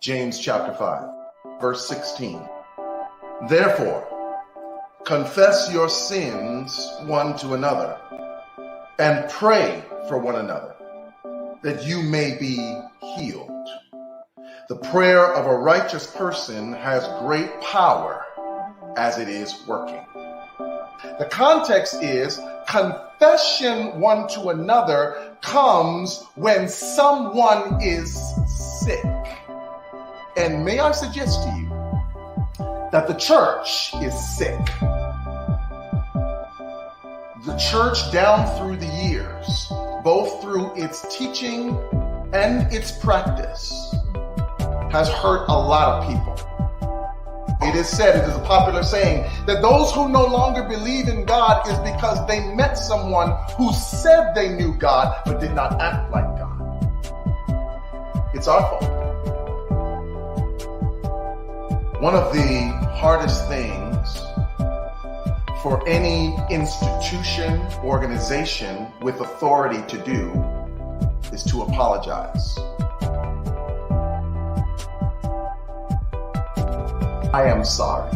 James chapter 5, verse 16. Therefore, confess your sins one to another and pray for one another that you may be healed. The prayer of a righteous person has great power as it is working. The context is confession one to another comes when someone is sick. And may I suggest to you that the church is sick. The church down through the years, both through its teaching and its practice, has hurt a lot of people. It is said, it is a popular saying, that those who no longer believe in God is because they met someone who said they knew God but did not act like God. It's our fault. One of the hardest things for any institution, organization with authority to do is to apologize. I am sorry.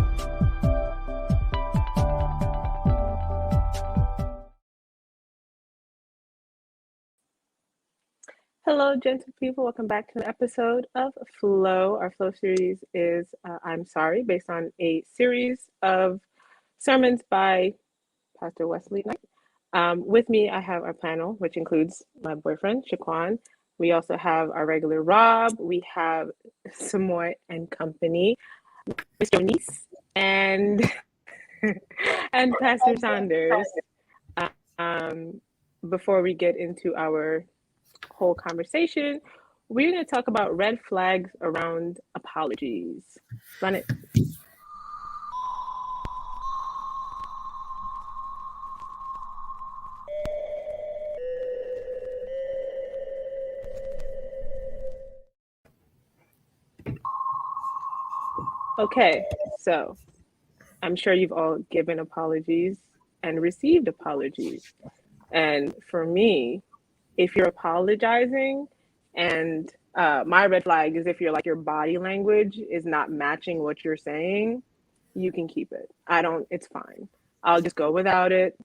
Hello, gentle people. Welcome back to an episode of F.L.O.W. Our F.L.O.W. series is I'm Sorry, based on a series of sermons by Pastor Wesley Knight. With me, I have our panel, which includes my boyfriend, Shaquan. We also have our regular Rob. We have Samoy and company, Mr. Nice, and Pastor Saunders. Before we get into our whole conversation, we're going to talk about red flags around apologies. Run it. Okay, so I'm sure you've all given apologies and received apologies. And for me, if you're apologizing and my red flag is if your body language is not matching what you're saying, you can keep it. It's fine. I'll just go without it.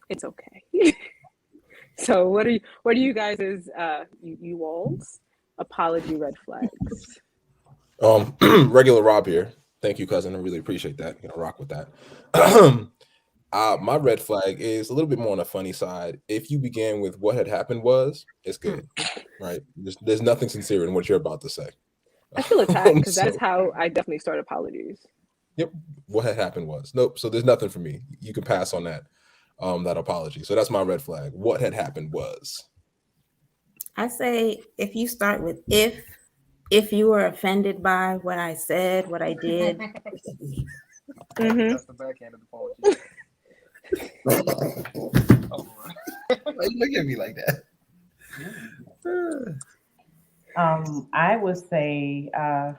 It's okay. So what are you guys' you all's apology red flags? Regular Rob here. Thank you, cousin. I really appreciate that. Gonna rock with that. My red flag is a little bit more on the funny side. If you begin with what had happened was, it's good, right? There's nothing sincere in what you're about to say. I feel attacked because that is how I definitely start apologies. Yep. What had happened was. Nope. So there's nothing for me. You can pass on that apology. So that's my red flag. What had happened was. I say if you start with if you were offended by what I said, what I did. That's the backhanded apology. Why you look at me like that? I would say, I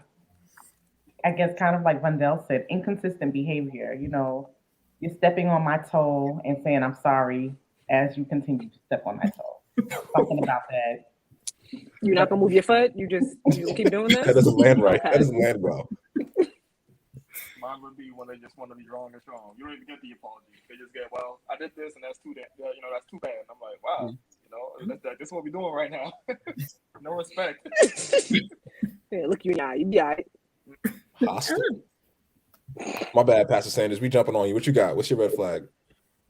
guess kind of like Vandell said, inconsistent behavior. You know, you're stepping on my toe and saying I'm sorry as you continue to step on my toe. Something about that. You're not gonna move your foot. You just keep doing this. That doesn't land right. Okay. That doesn't land well. Mine would be when they just want to be wrong and strong. You don't even get the apology. They just get, well, I did this and that's too bad. That's too bad. And I'm like, wow, this is what we're doing right now. No respect. Yeah, look you in the eye. You be all right. Hostile. My bad, Pastor Sanders. We jumping on you. What you got? What's your red flag?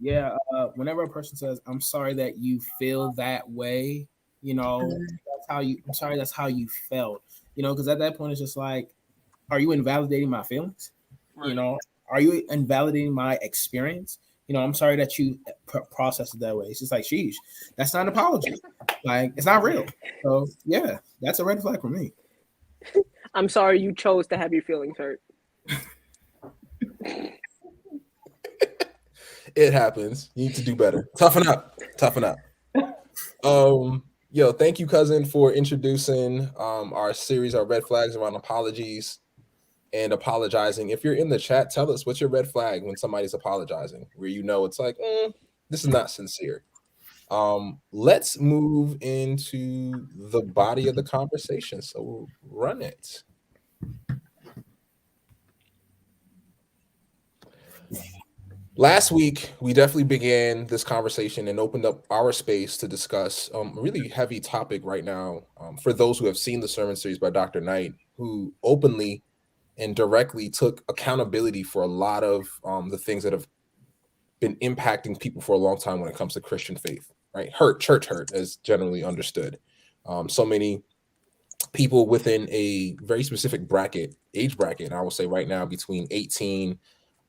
Yeah, whenever a person says, I'm sorry that you feel that way, that's how you felt. Because at that point it's just like, are you invalidating my feelings? Right. Are you invalidating my experience? I'm sorry that you processed it that way. It's just like, sheesh, that's not an apology. Like, it's not real. So yeah, that's a red flag for me. I'm sorry you chose to have your feelings hurt. It happens. You need to do better. Toughen up. Yo, thank you, cousin, for introducing our series, our red flags around apologies and apologizing. If you're in the chat, tell us what's your red flag when somebody's apologizing, where it's like, this is not sincere. Let's move into the body of the conversation. So we'll run it. Last week, we definitely began this conversation and opened up our space to discuss a really heavy topic right now. For those who have seen the sermon series by Dr. Knight, who openly and directly took accountability for a lot of the things that have been impacting people for a long time when it comes to Christian faith, right? Church hurt, as generally understood. So many people within a very specific age bracket, I will say right now between 18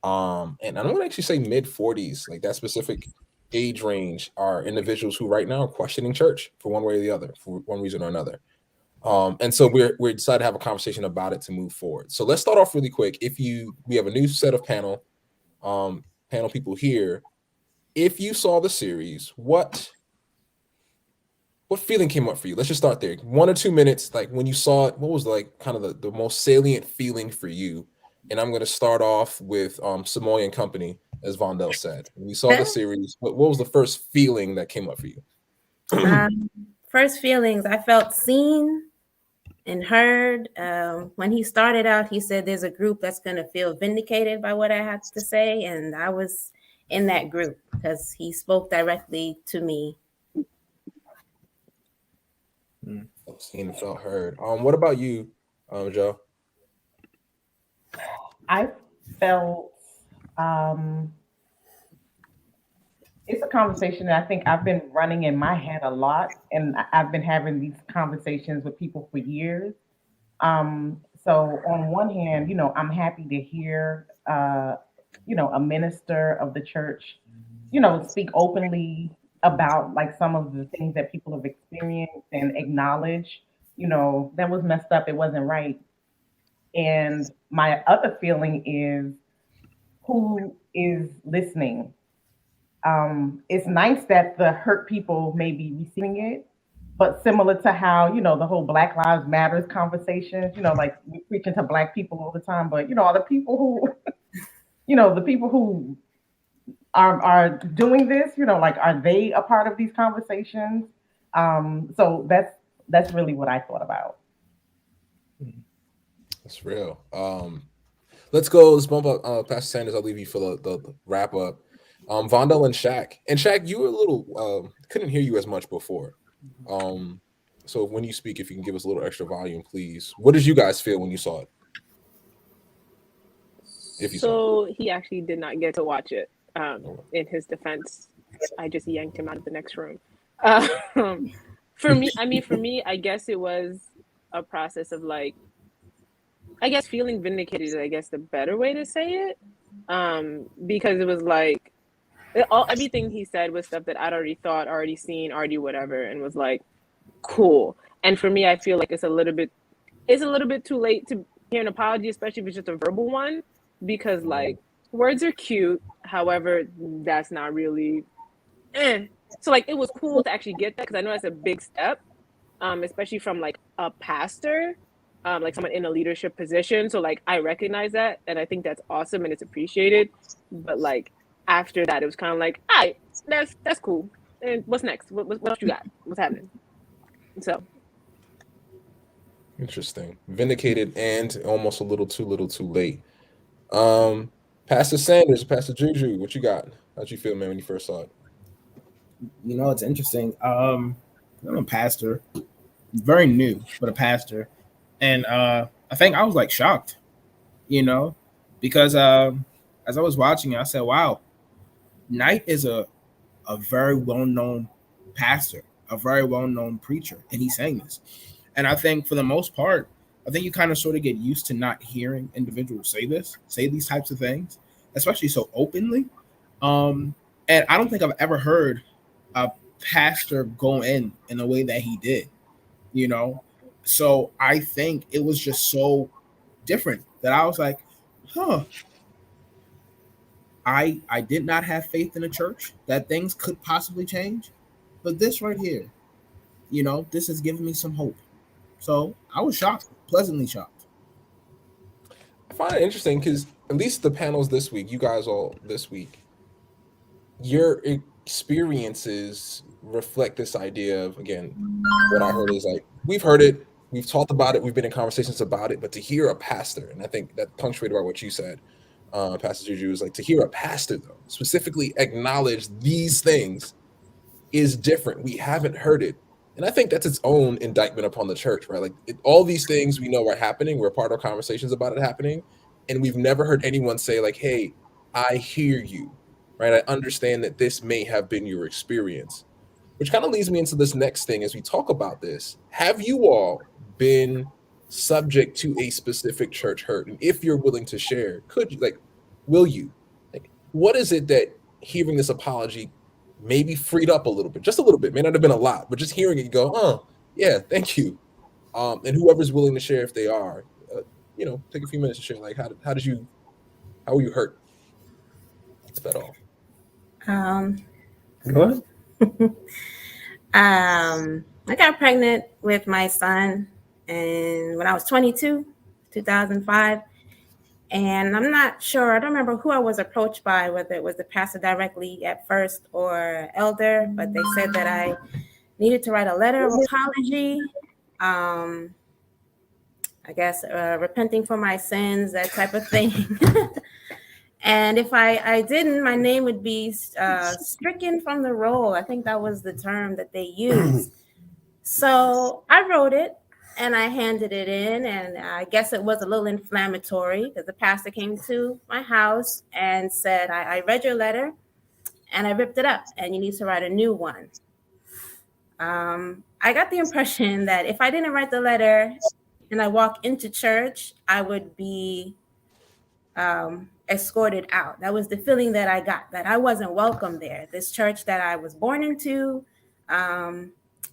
and I don't actually say mid 40s, like that specific age range, are individuals who right now are questioning church for one way or the other, for one reason or another. And so we decided to have a conversation about it to move forward. So let's start off really quick. We have a new set of panel people here. If you saw the series, what feeling came up for you? Let's just start there. 1 or 2 minutes, like when you saw it, what was like kind of the most salient feeling for you? And I'm going to start off with Samoy and Company, as Vondell said. When you saw the series, what was the first feeling that came up for you? First feelings, I felt seen and heard. When he started out, he said there's a group that's going to feel vindicated by what I had to say. And I was in that group because he spoke directly to me. Seen and felt heard. What about you, Joe? I felt it's a conversation that I think I've been running in my head a lot, and I've been having these conversations with people for years. So on one hand, I'm happy to hear, a minister of the church, speak openly about like some of the things that people have experienced and acknowledge, that was messed up, it wasn't right. And my other feeling is who is listening. It's nice that the hurt people may be receiving it, but similar to how, the whole Black Lives Matters conversation, like we preaching to Black people all the time, but, the people who, the people who are doing this, like, are they a part of these conversations? So that's really what I thought about. That's real. Let's bump up Pastor Sanders. I'll leave you for the wrap up. Vondell and Shaq. And Shaq, you were a little couldn't hear you as much before. So when you speak, if you can give us a little extra volume, please. What did you guys feel when you saw it? He actually did not get to watch it. In his defense, I just yanked him out of the next room. For me, I guess it was a process of like, I guess feeling vindicated is, I guess, the better way to say it. Because it was like everything he said was stuff that I'd already thought, already seen, already whatever, and was like, cool. And for me, I feel like it's a little bit too late to hear an apology, especially if it's just a verbal one, because like words are cute. However, that's not really. So like it was cool to actually get that, because I know that's a big step, especially from like a pastor. Like someone in a leadership position. So like I recognize that, and I think that's awesome and it's appreciated. But like after that, it was kind of like, all right, that's cool. And what's next? What else you got? What's happening? So interesting. Vindicated and almost a little too late. Pastor Sanders, Pastor Juju, what you got? How'd you feel, man, when you first saw it? It's interesting. I'm a pastor, very new, but a pastor. And I think I was like shocked, because as I was watching it, I said, wow, Knight is a very well-known pastor, a very well-known preacher, and he's saying this. And I think for the most part, I think you kind of sort of get used to not hearing individuals say these types of things, especially so openly. And I don't think I've ever heard a pastor go in the way that he did, So I think it was just so different that I was like, I did not have faith in the church that things could possibly change. But this right here, this has given me some hope. So I was shocked, pleasantly shocked. I find it interesting because at least the panels this week, you guys all this week, your experiences reflect this idea of, again, what I heard is like, we've heard it, we've talked about it, we've been in conversations about it, but to hear a pastor, and I think that punctuated by what you said, Pastor Juju, is like, to hear a pastor though specifically acknowledge these things is different. We haven't heard it. And I think that's its own indictment upon the church, right? Like all these things we know are happening. We're part of conversations about it happening. And we've never heard anyone say like, hey, I hear you, right? I understand that this may have been your experience, which kind of leads me into this next thing as we talk about this. Have you all been subject to a specific church hurt? And if you're willing to share, could you, like, will you? Like, what is it that hearing this apology maybe freed up a little bit, just a little bit, may not have been a lot, but just hearing it, you go, oh, yeah, thank you. And whoever's willing to share, if they are, take a few minutes to share, like, how were you hurt, if at all? Go ahead. I got pregnant with my son, and when I was 22, 2005. And I'm not sure, I don't remember who I was approached by, whether it was the pastor directly at first or elder, but they said that I needed to write a letter of apology. I guess repenting for my sins, that type of thing. And if I didn't, my name would be stricken from the roll. I think that was the term that they used. So I wrote it. And I handed it in, and I guess it was a little inflammatory because the pastor came to my house and said, I read your letter and I ripped it up and you need to write a new one. I got the impression that if I didn't write the letter and I walk into church, I would be escorted out. That was the feeling that I got, that I wasn't welcome there. This church that I was born into,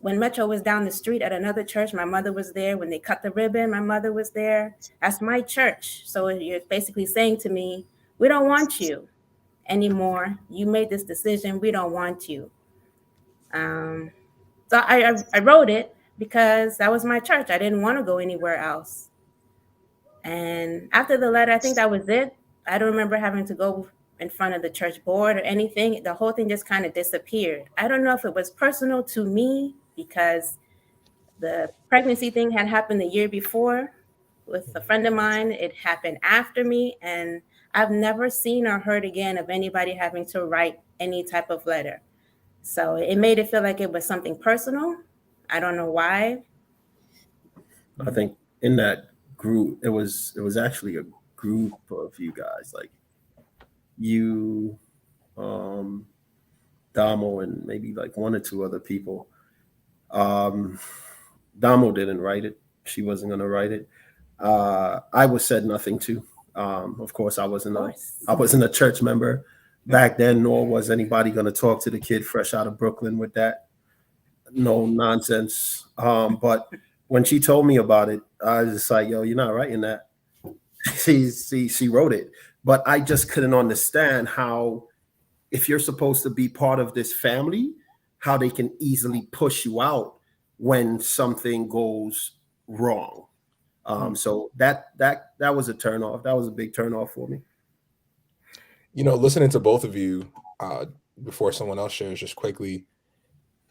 when Metro was down the street at another church, my mother was there. When they cut the ribbon, my mother was there. That's my church. So you're basically saying to me, we don't want you anymore. You made this decision. We don't want you. So I wrote it because that was my church. I didn't want to go anywhere else. And after the letter, I think that was it. I don't remember having to go in front of the church board or anything. The whole thing just kind of disappeared. I don't know if it was personal to me because the pregnancy thing had happened the year before with a friend of mine. It happened after me, and I've never seen or heard again of anybody having to write any type of letter. So it made it feel like it was something personal. I don't know why. I think in that group, it was actually a group of you guys, like you, Damo, and maybe like one or two other people. Damo didn't write it. She wasn't going to write it. I was said nothing to. Of course, I wasn't a church member back then, nor was anybody going to talk to the kid fresh out of Brooklyn with that. No nonsense. But when she told me about it, I was just like, yo, you're not writing that. She wrote it. But I just couldn't understand how, if you're supposed to be part of this family, how they can easily push you out when something goes wrong. So that was a turnoff. That was a big turnoff for me. Listening to both of you, before someone else shares, just quickly,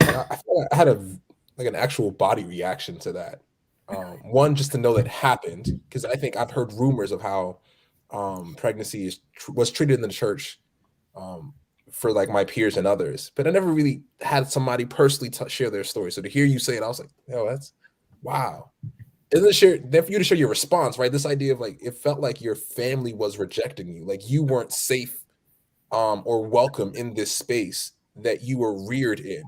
I feel like I had an actual body reaction to that. One, just to know that happened, because I think I've heard rumors of how pregnancy was treated in the church for like my peers and others, but I never really had somebody personally share their story. So to hear you say it, I was like, yo, that's wow. Then for you to share your response, right? This idea of like, it felt like your family was rejecting you, like you weren't safe or welcome in this space that you were reared in.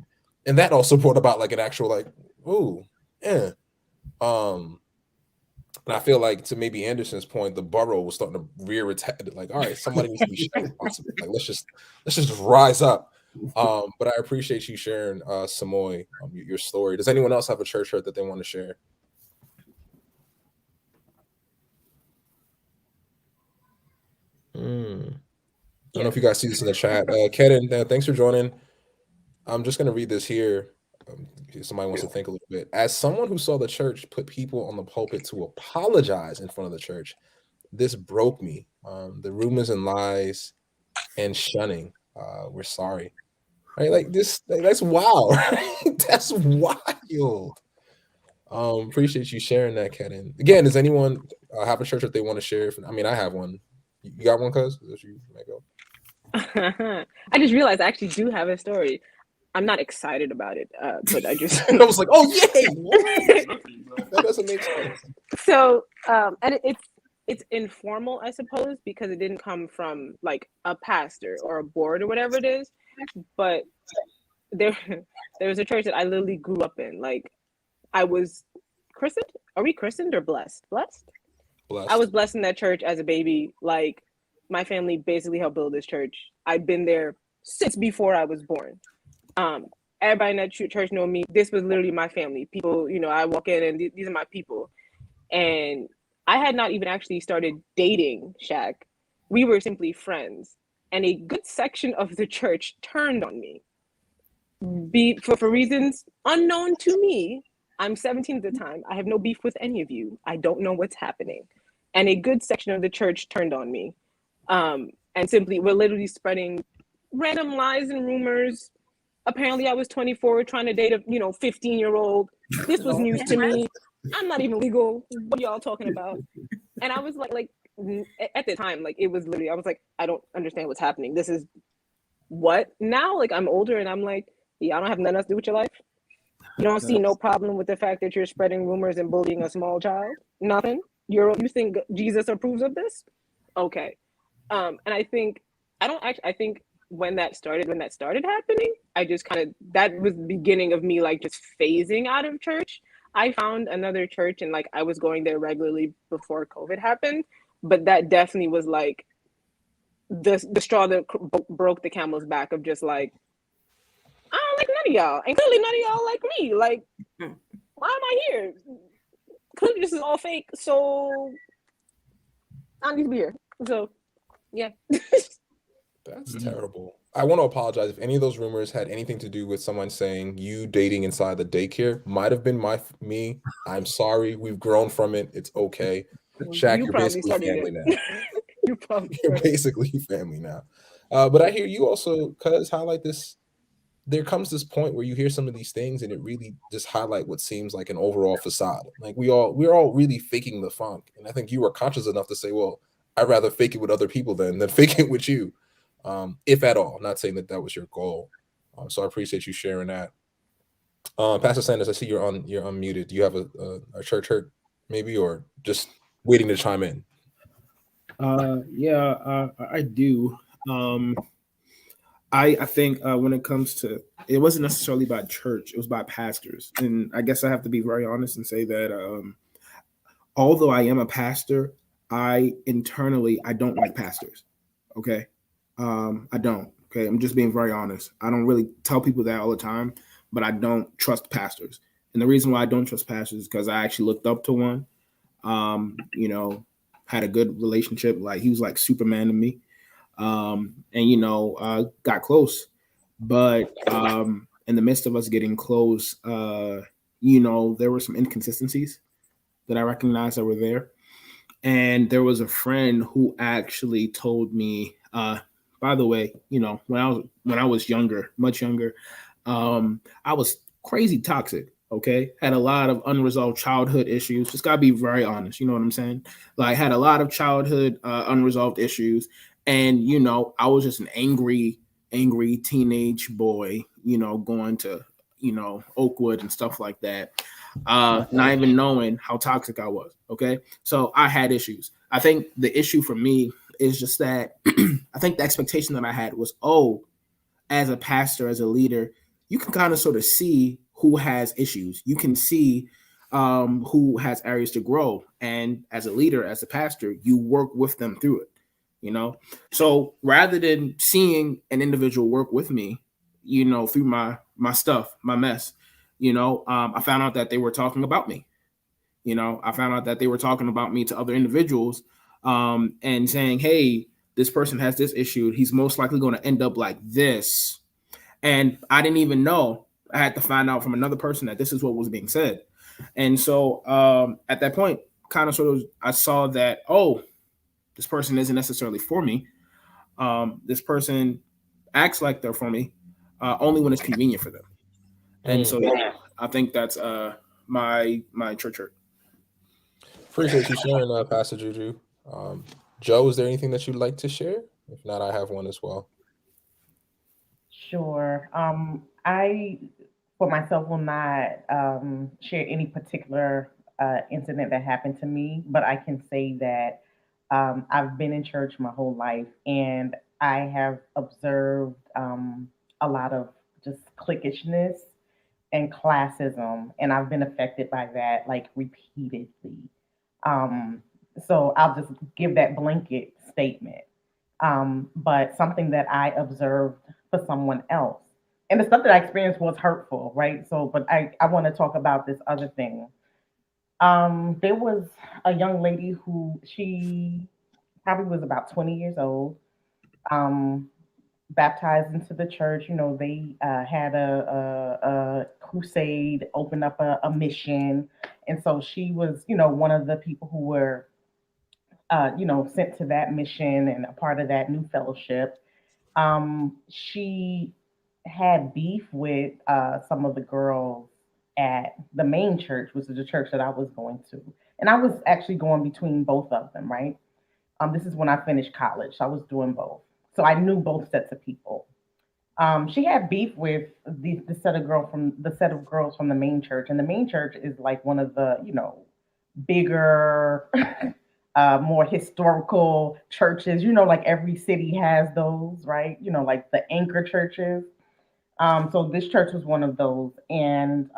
And that also brought about like an actual like, ooh, yeah. And I feel like, to maybe Anderson's point, the borough was starting to rear its head. Like, all right, somebody needs to be sharing. Like, let's just rise up. But I appreciate you sharing, Samoy, your story. Does anyone else have a church hurt that they want to share? I don't know if you guys see this in the chat. Kenan, thanks for joining. I'm just going to read this here. If somebody wants to think a little bit. As someone who saw the church put people on the pulpit to apologize in front of the church, this broke me. The rumors and lies and shunning. We're sorry. Right? Like this, that's wild. Right? That's wild. Appreciate you sharing that, Kenan. Again, does anyone have a church that they want to share? I mean, I have one. You got one, cuz? You might go. I just realized I actually do have a story. I'm not excited about it, but I just I was like, oh yay! That doesn't make sense. So, and it's informal, I suppose, because it didn't come from like a pastor or a board or whatever it is. But there was a church that I literally grew up in. Like, I was christened. Are we christened or blessed? Blessed. I was blessed in that church as a baby. Like, my family basically helped build this church. I've been there since before I was born. Everybody in that church know me. This was literally my family. People, I walk in and these are my people. And I had not even actually started dating Shaq. We were simply friends. And a good section of the church turned on me. For reasons unknown to me. I'm 17 at the time. I have no beef with any of you. I don't know what's happening. And a good section of the church turned on me. And simply, we're literally spreading random lies and rumors. Apparently, I was 24 trying to date a 15-year-old. This was news to me. I'm not even legal. What are y'all talking about? And I was like at the time, like, it was literally, I was like, I don't understand what's happening. This is what? Now, like, I'm older and I'm like, yeah, I don't have nothing else to do with your life. You don't see no problem with the fact that you're spreading rumors and bullying a small child? Nothing? You think Jesus approves of this? Okay. And I think when that started happening, I just that was the beginning of me like just phasing out of church. I found another church and like I was going there regularly before COVID happened, but that definitely was like the straw that broke the camel's back of just like, I don't like none of y'all, and clearly none of y'all like me. Like, why am I here? Clearly this is all fake, so I need to be here. So, yeah. That's terrible. I want to apologize if any of those rumors had anything to do with someone saying you dating inside the daycare. Might have been me. I'm sorry. We've grown from it. It's okay. Shaq, you're basically family now. You're basically family now. But I hear you also, cuz, highlight this. There comes this point where you hear some of these things and it really just highlight what seems like an overall facade. Like we're all really faking the funk. And I think you were conscious enough to say, well, I'd rather fake it with other people than fake it with you. If at all. I'm not saying that was your goal. So I appreciate you sharing that. Pastor Sanders, I see you're unmuted. Do you have a church hurt maybe, or just waiting to chime in? Yeah, I do. I think when it comes to, it wasn't necessarily by church, it was by pastors. And I guess I have to be very honest and say that although I am a pastor, I don't like pastors. Okay. I don't. Okay. I'm just being very honest. I don't really tell people that all the time, but I don't trust pastors. And the reason why I don't trust pastors is because I actually looked up to one, had a good relationship. Like he was like Superman to me. And got close, but in the midst of us getting close, there were some inconsistencies that I recognized that were there. And there was a friend who actually told me, by the way, when I was younger, much younger, I was crazy toxic. Okay. Had a lot of unresolved childhood issues. Just gotta be very honest. You know what I'm saying? Like had a lot of childhood unresolved issues. And, I was just an angry teenage boy, going to, Oakwood and stuff like that. Not even knowing how toxic I was. Okay. So I had issues. I think the issue for me is just that I think the expectation that I had was, as a pastor, as a leader, you can kind of sort of see who has issues. You can see who has areas to grow. And as a leader, as a pastor, you work with them through it. So rather than seeing an individual work with me, through my stuff, my mess, I found out that they were talking about me. I found out that they were talking about me to other individuals and saying, hey, this person has this issue. He's most likely going to end up like this. And I didn't even know. I had to find out from another person that this is what was being said. And so at that point, kind of sort of, I saw that, this person isn't necessarily for me. This person acts like they're for me. only when it's convenient for them. And so yeah, I think that's my church hurt. Appreciate you sharing, Pastor Juju. Joe, is there anything that you'd like to share? If not, I have one as well. Sure. I, for myself, will not share any particular incident that happened to me, but I can say that I've been in church my whole life, and I have observed a lot of just cliquishness and classism, and I've been affected by that like repeatedly. Um, so I'll just give that blanket statement. But something that I observed for someone else, and the stuff that I experienced was hurtful, right? So, but I want to talk about this other thing. There was a young lady who she probably was about 20 years old. Um, Baptized into the church. You know, they had a crusade, opened up a mission. And so she was, one of the people who were, sent to that mission and a part of that new fellowship. She had beef with some of the girls at the main church, which is the church that I was going to. And I was actually going between both of them, right? This is when I finished college. So I was doing both. So I knew both sets of people. She had beef with the set of girls from the main church, and the main church is like one of the bigger, more historical churches. Like every city has those, right? Like the anchor churches. So this church was one of those, and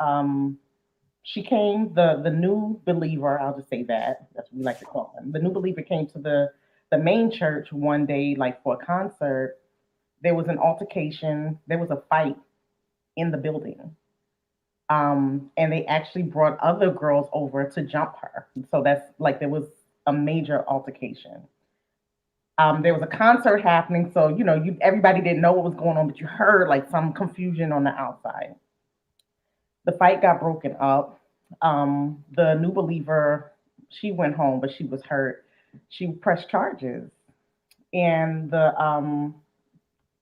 she came. The new believer, I'll just say that. That's what we like to call them. The new believer came to the main church one day, like for a concert. There was an altercation. There was a fight in the building. And they actually brought other girls over to jump her. So that's like there was a major altercation. There was a concert happening, so everybody didn't know what was going on, but you heard like some confusion on the outside. The fight got broken up. The new believer, she went home, but she was hurt. She pressed charges, and the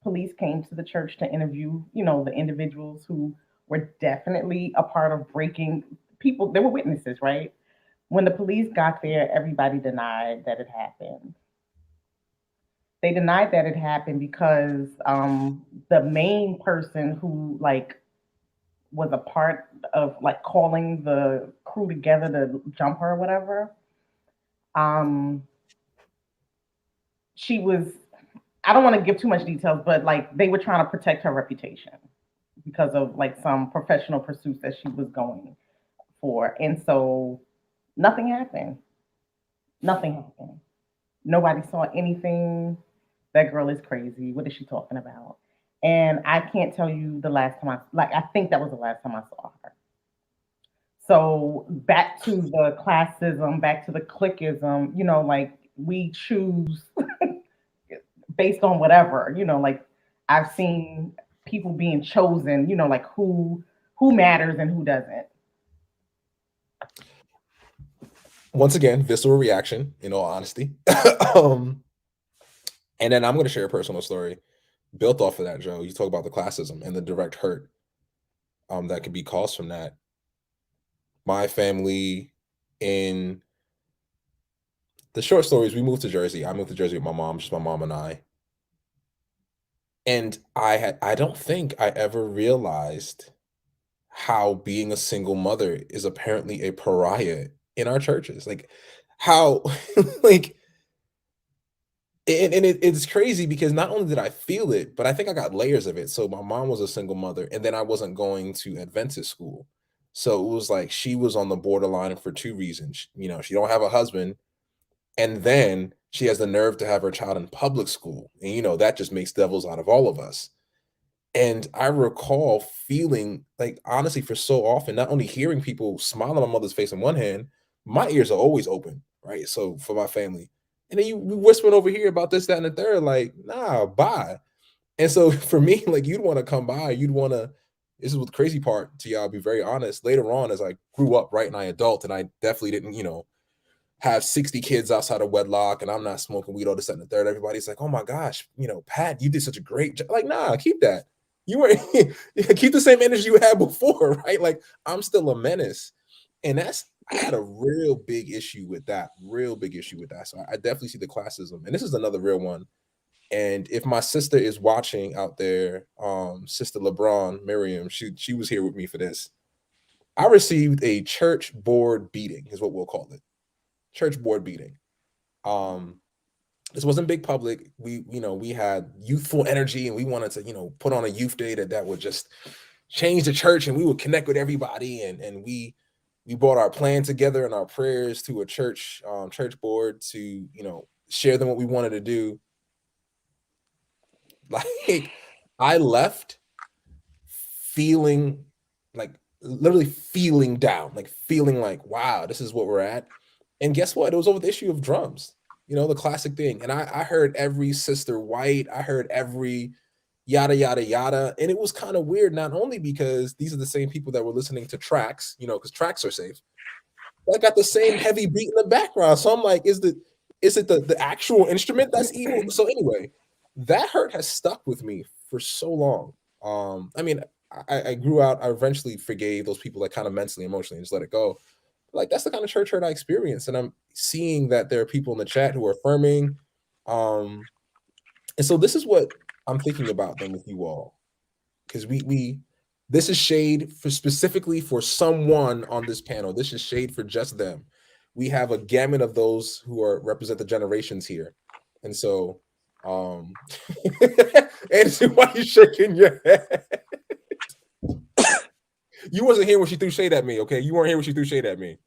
police came to the church to interview, the individuals who were definitely a part of breaking people. They were witnesses, right? When the police got there, everybody denied that it happened. They denied that it happened because the main person who like was a part of like calling the crew together to jump her or whatever, um, she was, I don't want to give too much details, but like they were trying to protect her reputation because of like some professional pursuits that she was going for. And so nothing happened. Nothing happened. Nobody saw anything. That girl is crazy. What is she talking about? And I can't tell you the last time I think that was the last time I saw her. So back to the classism, back to the cliquism, like we choose based on whatever, like I've seen people being chosen, like who matters and who doesn't. Once again, visceral reaction, in all honesty. um, and then I'm going to share a personal story built off of that, Joe. You talk about the classism and the direct hurt that could be caused from that. My family, in the short stories, we moved to Jersey. I moved to Jersey with my mom, just my mom and I. And I don't think I ever realized how being a single mother is apparently a pariah in our churches. Like how like it's crazy because not only did I feel it, but I think I got layers of it. So my mom was a single mother, and then I wasn't going to Adventist school. So it was like she was on the borderline for two reasons. She don't have a husband, and then she has the nerve to have her child in public school. And that just makes devils out of all of us. And I recall feeling like, honestly, for so often, not only hearing people smile on my mother's face in one hand, my ears are always open, right? So for my family. And then you whispering over here about this, that, and the third, like, nah, bye. And so for me, like, you'd want to come by, this is what the crazy part to y'all, I'll be very honest. Later on, as I grew up, right, and I adult, and I definitely didn't, have 60 kids outside of wedlock, and I'm not smoking weed, all this, that, and the third. Everybody's like, oh my gosh, Pat, you did such a great job. Like, nah, keep that. You were keep the same energy you had before, right? Like I'm still a menace. And I had a real big issue with that. So I definitely see the classism. And this is another real one. And if my sister is watching out there, Sister LeBron, Miriam, she was here with me for this. I received a church board beating, is what we'll call it. Church board beating. This wasn't big public. We had youthful energy and we wanted to, put on a youth day that would just change the church and we would connect with everybody. And we brought our plan together and our prayers to a church board to, share them what we wanted to do. Like I left feeling like literally feeling down, like feeling like, wow, this is what we're at. And guess what? It was over the issue of drums, the classic thing. And I heard every Sister White, I heard every yada, yada, yada. And it was kind of weird, not only because these are the same people that were listening to tracks, because tracks are safe. I got the same heavy beat in the background. So I'm like, is it the actual instrument that's evil? So anyway, that hurt has stuck with me for so long. I grew out, I eventually forgave those people, like kind of mentally, emotionally, and just let it go. Like that's the kind of church hurt I experienced. And I'm seeing that there are people in the chat who are affirming. And so this is what I'm thinking about then with you all. Because this is shade specifically for someone on this panel. This is shade for just them. We have a gamut of those who represent the generations here. And so Anderson, why are you shaking your head? You wasn't here when she threw shade at me, okay? You weren't here when she threw shade at me.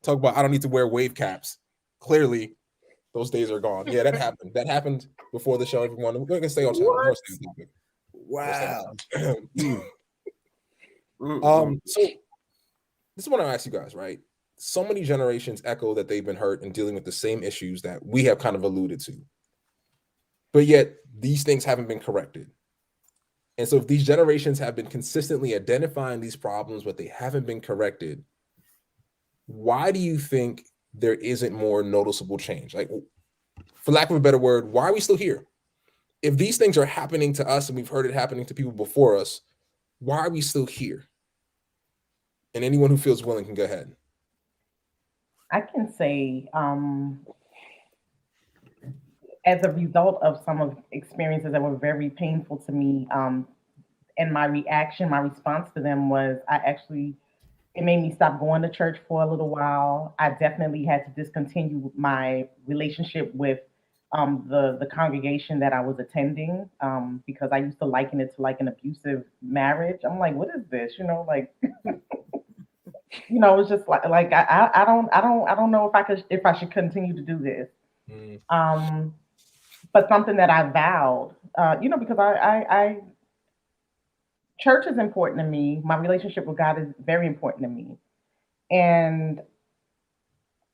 Talk about I don't need to wear wave caps. Clearly, those days are gone. Yeah, that happened. That happened before the show, everyone. We're going to stay on topic. Wow. So this is what I ask you guys, right? So many generations echo that they've been hurt and dealing with the same issues that we have kind of alluded to. But yet these things haven't been corrected. And so if these generations have been consistently identifying these problems, but they haven't been corrected, why do you think there isn't more noticeable change? Like, for lack of a better word, why are we still here? If these things are happening to us and we've heard it happening to people before us, why are we still here? And anyone who feels willing can go ahead. I can say, as a result of some of experiences that were very painful to me, and my response to them was it made me stop going to church for a little while. I definitely had to discontinue my relationship with the congregation that I was attending, because I used to liken it to like an abusive marriage. I'm like, what is this? It's just like I don't know if I should continue to do this. But something that I vowed, because I church is important to me. My relationship with God is very important to me. And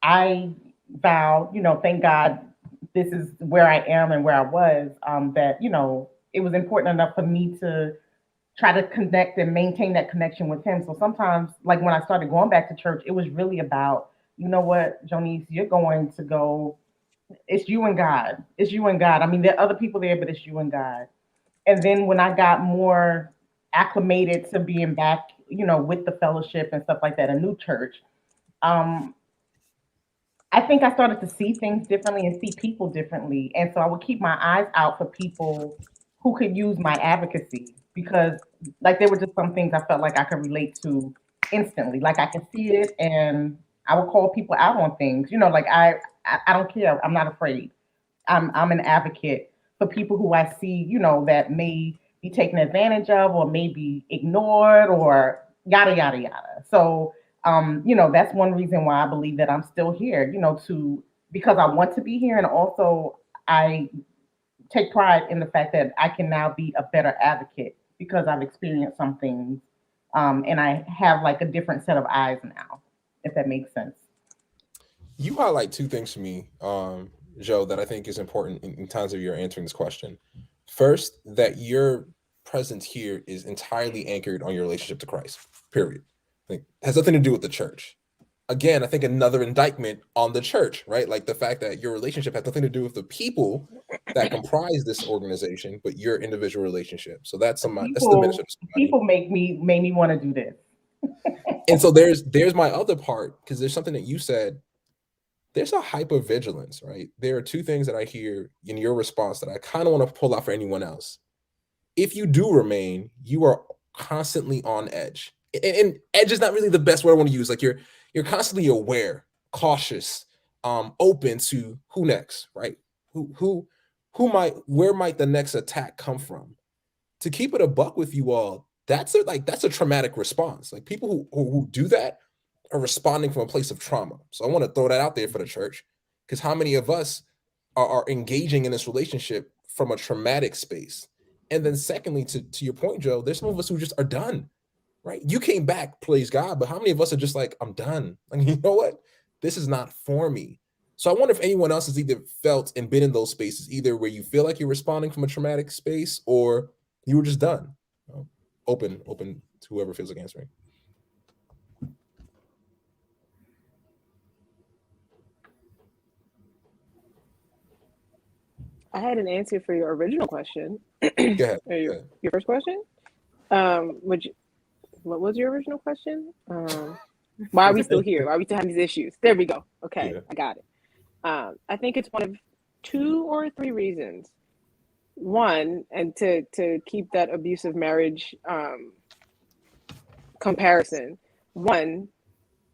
I vowed, thank God this is where I am and where I was, that, it was important enough for me to try to connect and maintain that connection with him. So sometimes, like when I started going back to church, it was really about, you know what, Jonice, you're going to go, it's you and God. It's you and God. I mean, there are other people there, but it's you and God. And then when I got more acclimated to being back, with the fellowship and stuff like that, a new church, I think I started to see things differently and see people differently. And so I would keep my eyes out for people who could use my advocacy, because like there were just some things I felt like I could relate to instantly. Like I could see it and I would call people out on things, like I don't care. I'm not afraid. I'm an advocate for people who I see, that may be taken advantage of or may be ignored or yada, yada, yada. So, that's one reason why I believe that I'm still here, because I want to be here. And also I take pride in the fact that I can now be a better advocate because I've experienced some things. And I have like a different set of eyes now, if that makes sense. You highlight two things for me, Joe, that I think is important in times of your answering this question. First, that your presence here is entirely anchored on your relationship to Christ, period. Like, it has nothing to do with the church. again, I think another indictment on the church, right? Like the fact that your relationship has nothing to do with the people that comprise this organization, but your individual relationship. So that's that's the minister to somebody. People made me want to do this. And so there's my other part, because there's something that you said. There's a hypervigilance, right? There are two things that I hear in your response that I kind of want to pull out for anyone else. If you do remain, you are constantly on edge. And edge is not really the best word I want to use. Like you're constantly aware, cautious, open to who next, right? Where might the next attack come from? To keep it a buck with you all, that's a traumatic response. Like people who do that are responding from a place of trauma. So I want to throw that out there for the church, because how many of us are engaging in this relationship from a traumatic space? And then secondly, to your point, Joe, there's some of us who just are done, right? You came back, praise God, but how many of us are just like, I'm done. Like, you know what? This is not for me. So I wonder if anyone else has either felt and been in those spaces, either where you feel like you're responding from a traumatic space or you were just done. Open to whoever feels like answering. I had an answer for your original question. Go ahead. Your first question? What was your original question? Why are we still here? Why are we still having these issues? There we go. Okay, yeah. I got it. I think it's one of 2 or 3 reasons. One, and to keep that abusive marriage comparison. One,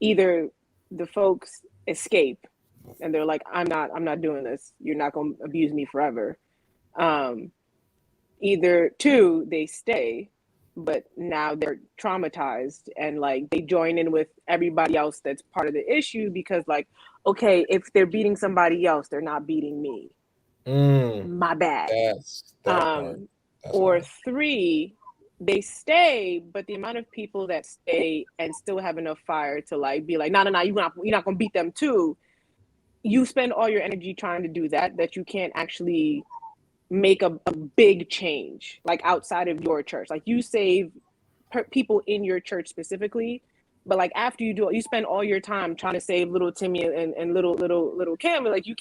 either the folks escape and they're like, I'm not doing this. You're not going to abuse me forever. Either 2, they stay, but now they're traumatized and like they join in with everybody else that's part of the issue because like, okay, if they're beating somebody else, they're not beating me. My bad. Or hard. 3, they stay, but the amount of people that stay and still have enough fire to like be like, no, you're not gonna beat them too. You spend all your energy trying to do that you can't actually make a big change, like outside of your church. Like you save people in your church specifically, but like after you do it, you spend all your time trying to save little Timmy and little Cam. Like you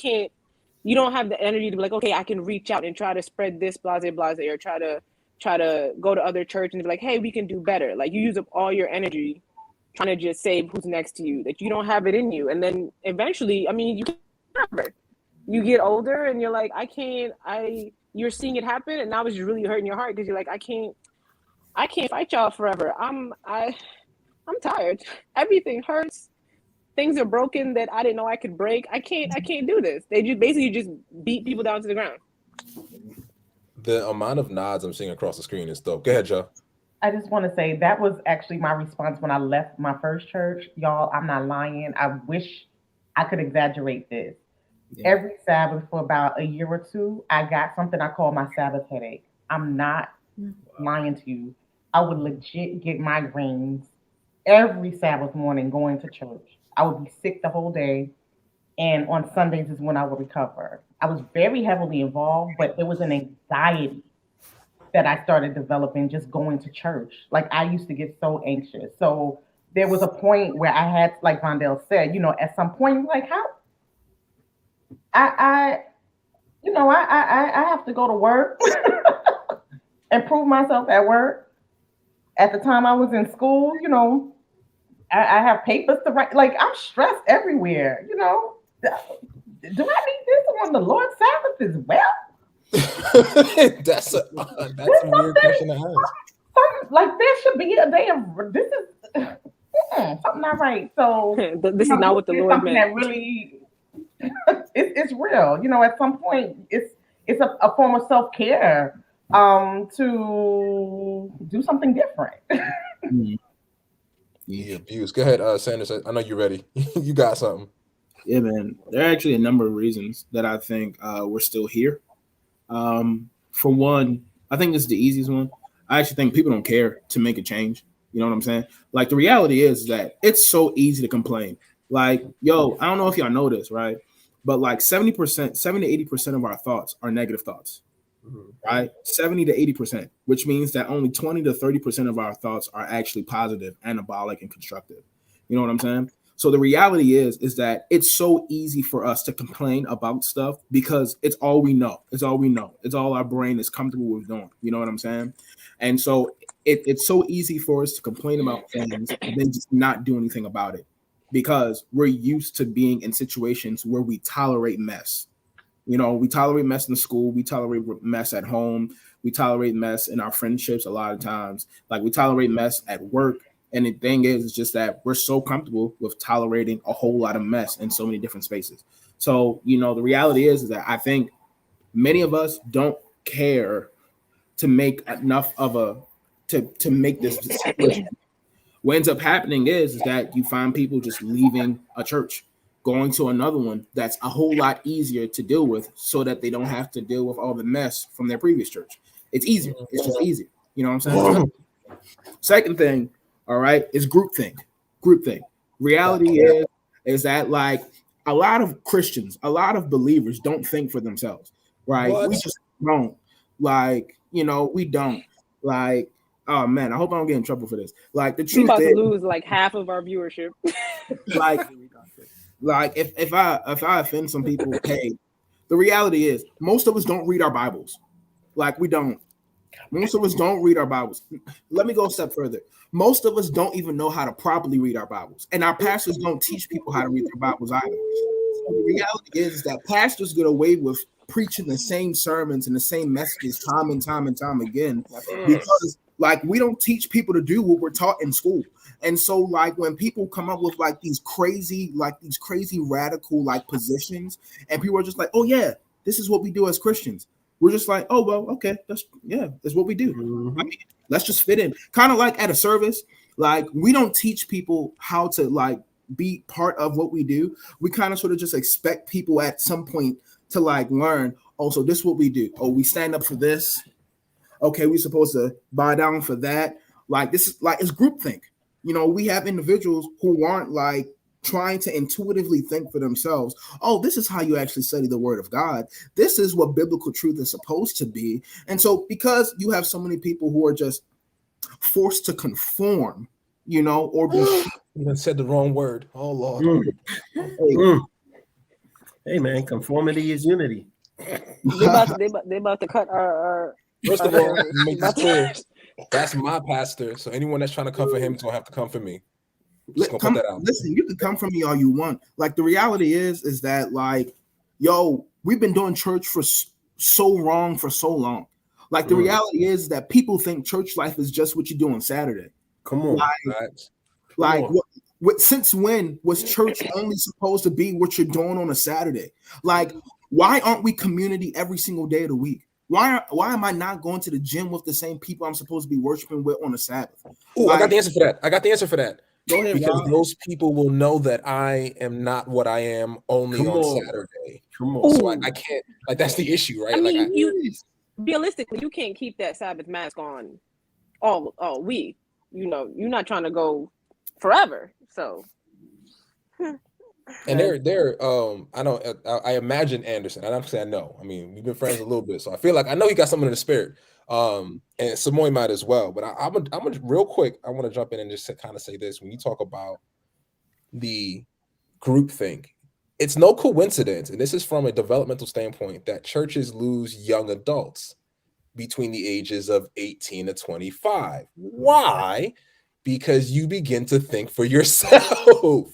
don't have the energy to be like, okay, I can reach out and try to spread this blase, or try to go to other church and be like, hey, we can do better. Like you use up all your energy trying to just save who's next to you, that you don't have it in you. And then eventually, I mean, you can't remember. You get older and you're like, you're seeing it happen, and now it's just really hurting your heart because you're like, I can't fight y'all forever. I'm tired. Everything hurts. Things are broken that I didn't know I could break. I can't do this. They just basically beat people down to the ground. The amount of nods I'm seeing across the screen is dope. Go ahead, Joe. I just want to say that was actually my response when I left my first church. Y'all, I'm not lying. I wish I could exaggerate this. Yeah. Every Sabbath for about a year or 2, I got something I call my Sabbath headache. I'm not lying to you. I would legit get migraines every Sabbath morning going to church. I would be sick the whole day. And on Sundays is when I would recover. I was very heavily involved, but there was an anxiety that I started developing just going to church. Like I used to get so anxious. So there was a point where I had, like Vondell said, at some point, like how I have to go to work and prove myself at work. At the time I was in school, I have papers to write. Like I'm stressed everywhere, Do I need this on the Lord's Sabbath as well? That's a weird question to ask. Like there should be a day of this is something not right. So this is not what the Lord meant. That really, it's real. At some point, it's a form of self-care to do something different. Yeah, views. Go ahead, Sanders. I know you're ready. You got something. Yeah, man. There are actually a number of reasons that I think we're still here. For one, I think this is the easiest one. I actually think people don't care to make a change. You know what I'm saying? Like the reality is that it's so easy to complain. Like, yo, I don't know if y'all know this, right? But like 70 to 80% of our thoughts are negative thoughts, right? 70 to 80%, which means that only 20 to 30% of our thoughts are actually positive, anabolic, and constructive. You know what I'm saying? So the reality is that it's so easy for us to complain about stuff because it's all we know. It's all we know. It's all our brain is comfortable with doing. You know what I'm saying? And so it's so easy for us to complain about things and then just not do anything about it because we're used to being in situations where we tolerate mess. You know, we tolerate mess in school. We tolerate mess at home. We tolerate mess in our friendships a lot of times. Like we tolerate mess at work. And the thing is just that we're so comfortable with tolerating a whole lot of mess in so many different spaces. So, you know, the reality is that I think many of us don't care to make enough of to make this situation. What ends up happening is that you find people just leaving a church, going to another one that's a whole lot easier to deal with so that they don't have to deal with all the mess from their previous church. It's easier. It's just easier. You know what I'm saying? Second thing, all right, is groupthink. Groupthink. Reality is that like a lot of Christians, a lot of believers don't think for themselves, right? What? We just don't. Like, you know, we don't. Like, oh man, I hope I don't get in trouble for this. Like the We truth about to is, lose like half of our viewership. like if I offend some people, hey, the reality is most of us don't read our Bibles. Like we don't. Most of us don't read our Bibles. Let me go a step further. Most of us don't even know how to properly read our Bibles. And our pastors don't teach people how to read their Bibles either. So the reality is that pastors get away with preaching the same sermons and the same messages time and time and time again because like we don't teach people to do what we're taught in school. And so like when people come up with like these crazy radical like positions and people are just like, oh yeah, this is what we do as Christians. We're just like, oh, well, okay, that's what we do. I mean, let's just fit in. Kind of like at a service, like we don't teach people how to like be part of what we do. We kind of sort of just expect people at some point to like learn, oh, so this is what we do. Oh, we stand up for this. Okay, we're supposed to bow down for that. Like this is like it's groupthink. You know, we have individuals who aren't like trying to intuitively think for themselves. Oh, this is how you actually study the word of God. This is what biblical truth is supposed to be. And so because you have so many people who are just forced to conform, you know, or be even said the wrong word. Oh Lord. Hey man, conformity is unity. They about to cut our First of all, make this clear. That's my pastor. So anyone that's trying to come for him is gonna have to come for me. Listen, you can come from me all you want. Like the reality is that like, yo, we've been doing church for so long. Like the reality is that people think church life is just what you do on Saturday. Come on, since when was church only supposed to be what you're doing on a Saturday? Like, why aren't we community every single day of the week? Why am I not going to the gym with the same people I'm supposed to be worshiping with on a Sabbath? Oh, I got the answer for that. Go ahead, because Rob. those people will know that I am not what I am only on Saturday. Come on. So I can't, like, that's the issue, right? I mean, you realistically, you can't keep that Sabbath mask on all week. You know, you're not trying to go forever. So, and they're I imagine Anderson. I don't say I know. I mean, we've been friends a little bit, so I feel like I know he got something in the spirit. And Samoy might as well, but I'm gonna real quick. I want to jump in and just kind of say this: when you talk about the group thing, it's no coincidence, and this is from a developmental standpoint, that churches lose young adults between the ages of 18 to 25. Why? Because you begin to think for yourself.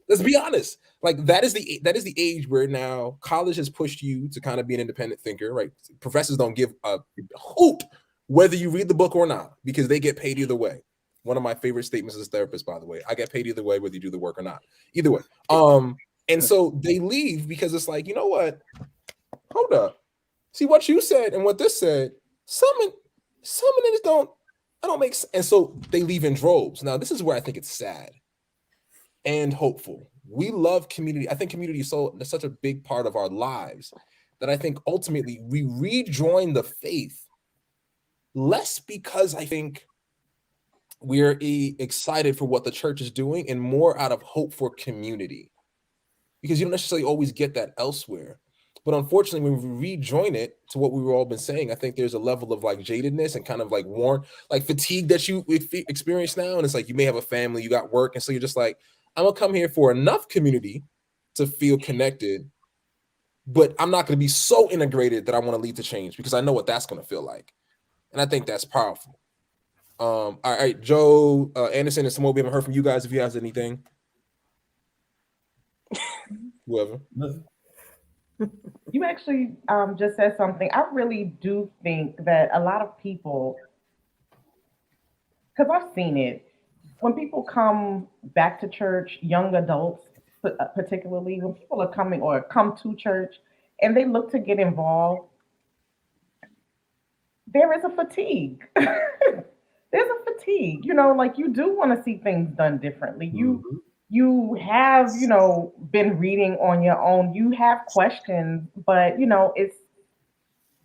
Let's be honest. Like that is the age where now college has pushed you to kind of be an independent thinker, right? Professors don't give a hoot whether you read the book or not because they get paid either way. One of my favorite statements as a therapist, by the way, I get paid either way, whether you do the work or not. Either way. And so they leave because it's like, you know what? Hold up. See what you said and what this said. Some of this don't make sense. And so they leave in droves. Now, this is where I think it's sad and hopeful. We love community. I think community is such a big part of our lives that I think ultimately we rejoin the faith less because I think we're excited for what the church is doing and more out of hope for community, because you don't necessarily always get that elsewhere. But unfortunately, when we rejoin it to what we've all been saying, I think there's a level of like jadedness and kind of like fatigue that you experience now. And it's like you may have a family, you got work, and so you're just like, I'm gonna come here for enough community to feel connected, but I'm not gonna be so integrated that I want to lead to change because I know what that's gonna feel like. And I think that's powerful. All right, Joe, Anderson, and Samoa, we haven't heard from you guys. If you have anything, whoever. You actually just said something. I really do think that a lot of people, because I've seen it, when people come back to church, young adults particularly, when people are coming or come to church and they look to get involved, there is a fatigue. There's a fatigue, like you do want to see things done differently. You have, been reading on your own. You have questions, but it's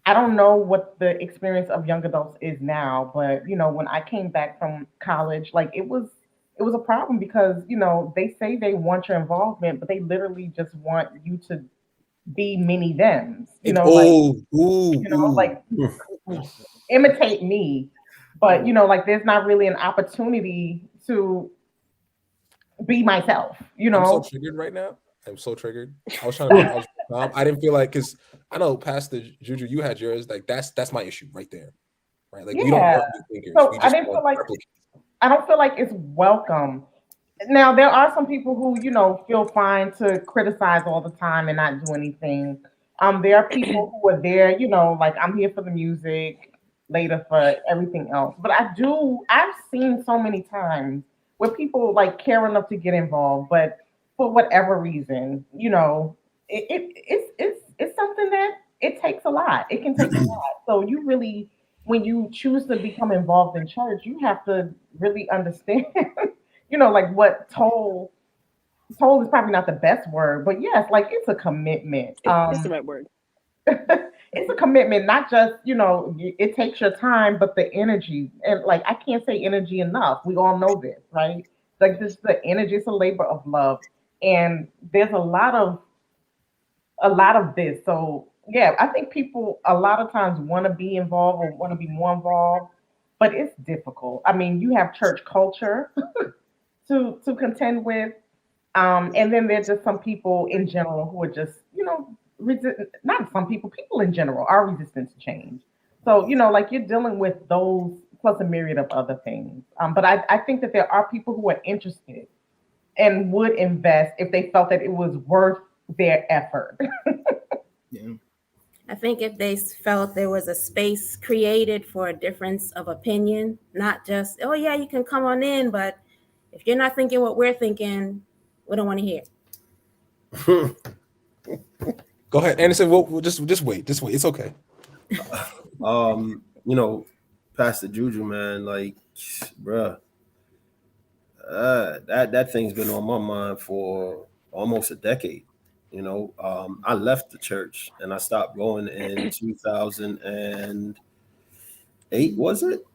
I don't know what the experience of young adults is now, but when I came back from college, like it was a problem because they say they want your involvement, but they literally just want you to be mini thems, like imitate me, but like there's not really an opportunity to be myself, I'm so triggered right now. I'm so triggered. I was trying to. I didn't feel like because I know Pastor Juju, you had yours. Like that's my issue right there, right? Like we don't yeah. want new thinkers. So We I just didn't feel want like replicants. I don't feel like it's welcome. Now there are some people who feel fine to criticize all the time and not do anything. There are people who are there, like I'm here for the music, later for everything else. But I've seen so many times where people like care enough to get involved, but for whatever reason, it's something that it takes a lot. It can take a lot. So you really, when you choose to become involved in church, you have to really understand, like what toll is probably not the best word, but yes, like it's a commitment. It's the right word. It's a commitment, not just, it takes your time, but the energy. And like I can't say energy enough. We all know this, right? Like this the energy, it's a labor of love. And there's a lot of this. So yeah, I think people a lot of times want to be involved or want to be more involved, but it's difficult. I mean, you have church culture to contend with. And then there's just some people in general who are just, not some people in general are resistant to change. So, like you're dealing with those plus a myriad of other things. But I think that there are people who are interested and would invest if they felt that it was worth their effort. Yeah. I think if they felt there was a space created for a difference of opinion, not just, oh yeah, you can come on in, but if you're not thinking what we're thinking, we don't want to hear. Go ahead, Anderson. We'll just wait. Just wait. It's okay. Pastor Juju, man, like, bruh, that thing's been on my mind for almost a decade. I left the church and I stopped going in 2008. Was it?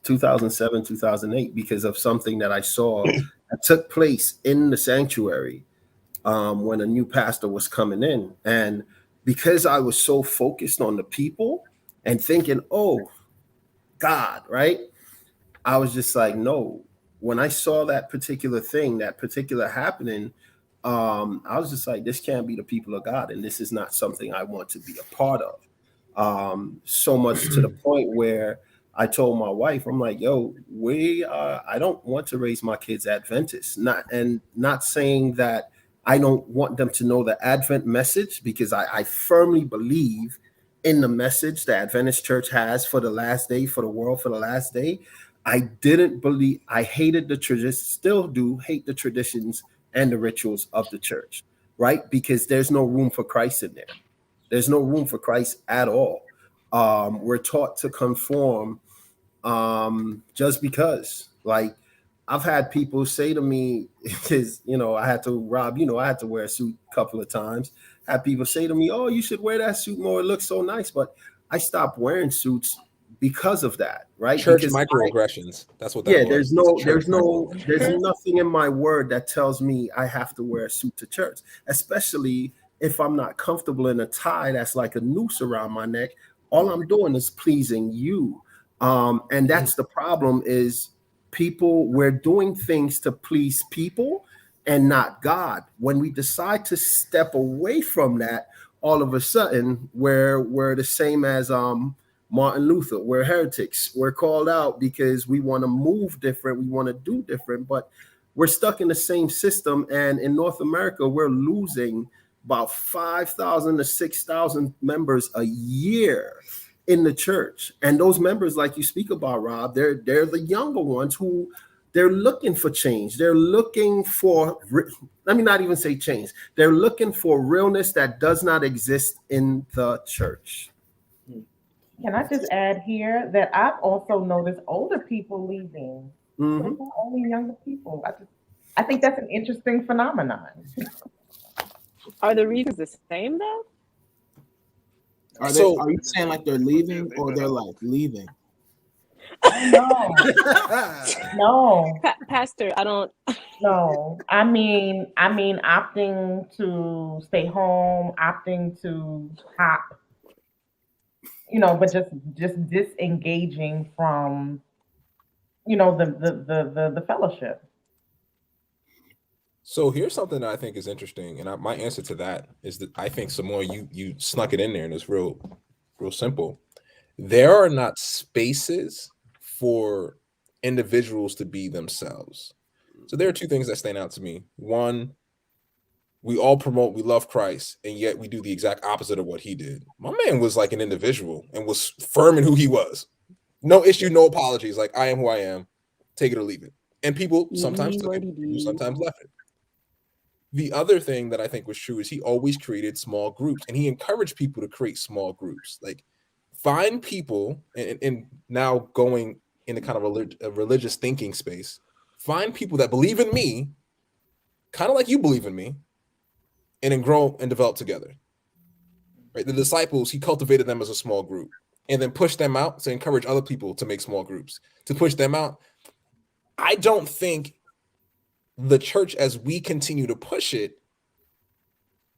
2007, 2008, because of something that I saw that took place in the sanctuary when a new pastor was coming in. And because I was so focused on the people and thinking, oh, God, right? I was just like, no. When I saw that particular thing, that particular happening, I was just like, this can't be the people of God. And this is not something I want to be a part of. So much to the point where I told my wife, I'm like, yo, I don't want to raise my kids Adventists. Not saying that I don't want them to know the Advent message, because I firmly believe in the message the Adventist church has for the last day, for the world, for the last day. I hated the traditions, still do hate the traditions and the rituals of the church, right? Because there's no room for Christ in there. There's no room for Christ at all. We're taught to conform just because. Like, I've had people say to me, because I had to wear a suit a couple of times. Had people say to me, "Oh, you should wear that suit more. It looks so nice." But I stopped wearing suits because of that, right? Church because microaggressions. That's what that was. There's nothing in my word that tells me I have to wear a suit to church, especially if I'm not comfortable in a tie that's like a noose around my neck. All I'm doing is pleasing you. And that's the problem is we're doing things to please people and not God. When we decide to step away from that, all of a sudden we're the same as Martin Luther. We're heretics. We're called out because we want to move different. We want to do different, but we're stuck in the same system. And in North America, we're losing about 5,000 to 6,000 members a year in the church. And those members, like you speak about, Rob, they're the younger ones who they're looking for change. They're looking for, let me not even say change. They're looking for realness that does not exist in the church. Can I just add here that I've also noticed older people leaving. So it's not only younger people. I think that's an interesting phenomenon. Are the reasons the same though? Are you saying like they're leaving or they're like leaving? No. No. Pastor, I don't. No. I mean, opting to stay home, opting to hop, but just disengaging from, the fellowship. So here's something that I think is interesting, and my answer to that is that I think, Samoa, you snuck it in there, and it's real simple. There are not spaces for individuals to be themselves. So there are two things that stand out to me. One, we all promote, we love Christ, and yet we do the exact opposite of what he did. My man was like an individual and was firm in who he was. No issue, no apologies. Like, I am who I am. Take it or leave it. And people sometimes took it, people sometimes left it. The other thing that I think was true is he always created small groups, and he encouraged people to create small groups. Like, find people, and now going into kind of a religious thinking space, find people that believe in me, kind of like you believe in me, and then grow and develop together. Right? The disciples, he cultivated them as a small group and then pushed them out to encourage other people to make small groups, to push them out. I don't think the church, as we continue to push it,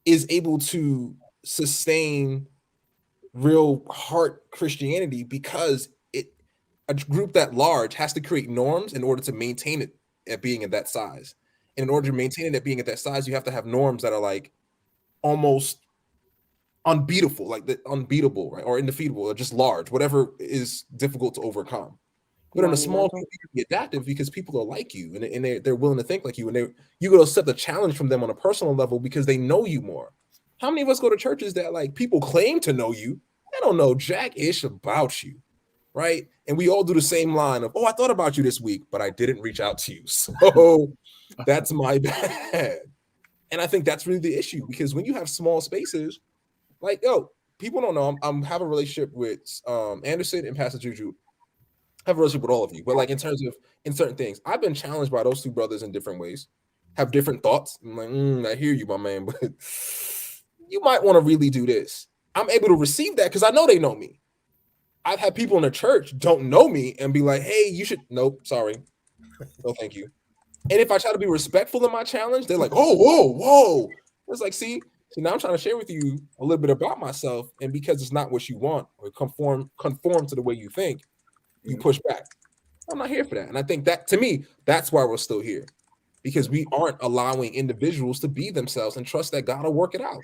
is able to sustain real heart Christianity, because a group that large has to create norms in order to maintain it at being at that size. And in order to maintain it at being at that size, you have to have norms that are like almost unbeatable, like the unbeatable, right? Or indefeatable, or just large, whatever is difficult to overcome. But in a small group, you can be adaptive because people are like you, and they're willing to think like you, and you go to accept the challenge from them on a personal level because they know you more. How many of us go to churches that like people claim to know you? They don't know jack-ish about you, right? And we all do the same line of, oh, I thought about you this week, but I didn't reach out to you. So that's my bad. And I think that's really the issue, because when you have small spaces, like, people don't know, I'm have a relationship with Anderson and Pastor Juju. I have a relationship with all of you, but like in terms of in certain things, I've been challenged by those two brothers in different ways, have different thoughts. I'm like, I hear you, my man, but you might want to really do this. I'm able to receive that because I know they know me. I've had people in the church don't know me and be like, hey, you should, nope, sorry. No, thank you. And if I try to be respectful in my challenge, they're like, oh, whoa. It's like, see, now I'm trying to share with you a little bit about myself. And because it's not what you want or conform to the way you think, you push back. I'm not here for that. And I think that, to me, that's why we're still here, because we aren't allowing individuals to be themselves and trust that God will work it out.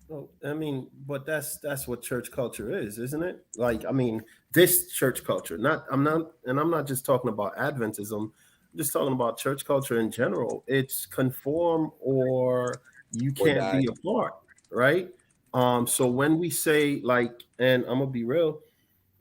Well, I mean, but that's what church culture is, isn't it? Like, I mean, this church culture, I'm not just talking about Adventism, I'm just talking about church culture in general. It's conform or you can't be a part, right? So when we say, like, and I'm gonna be real,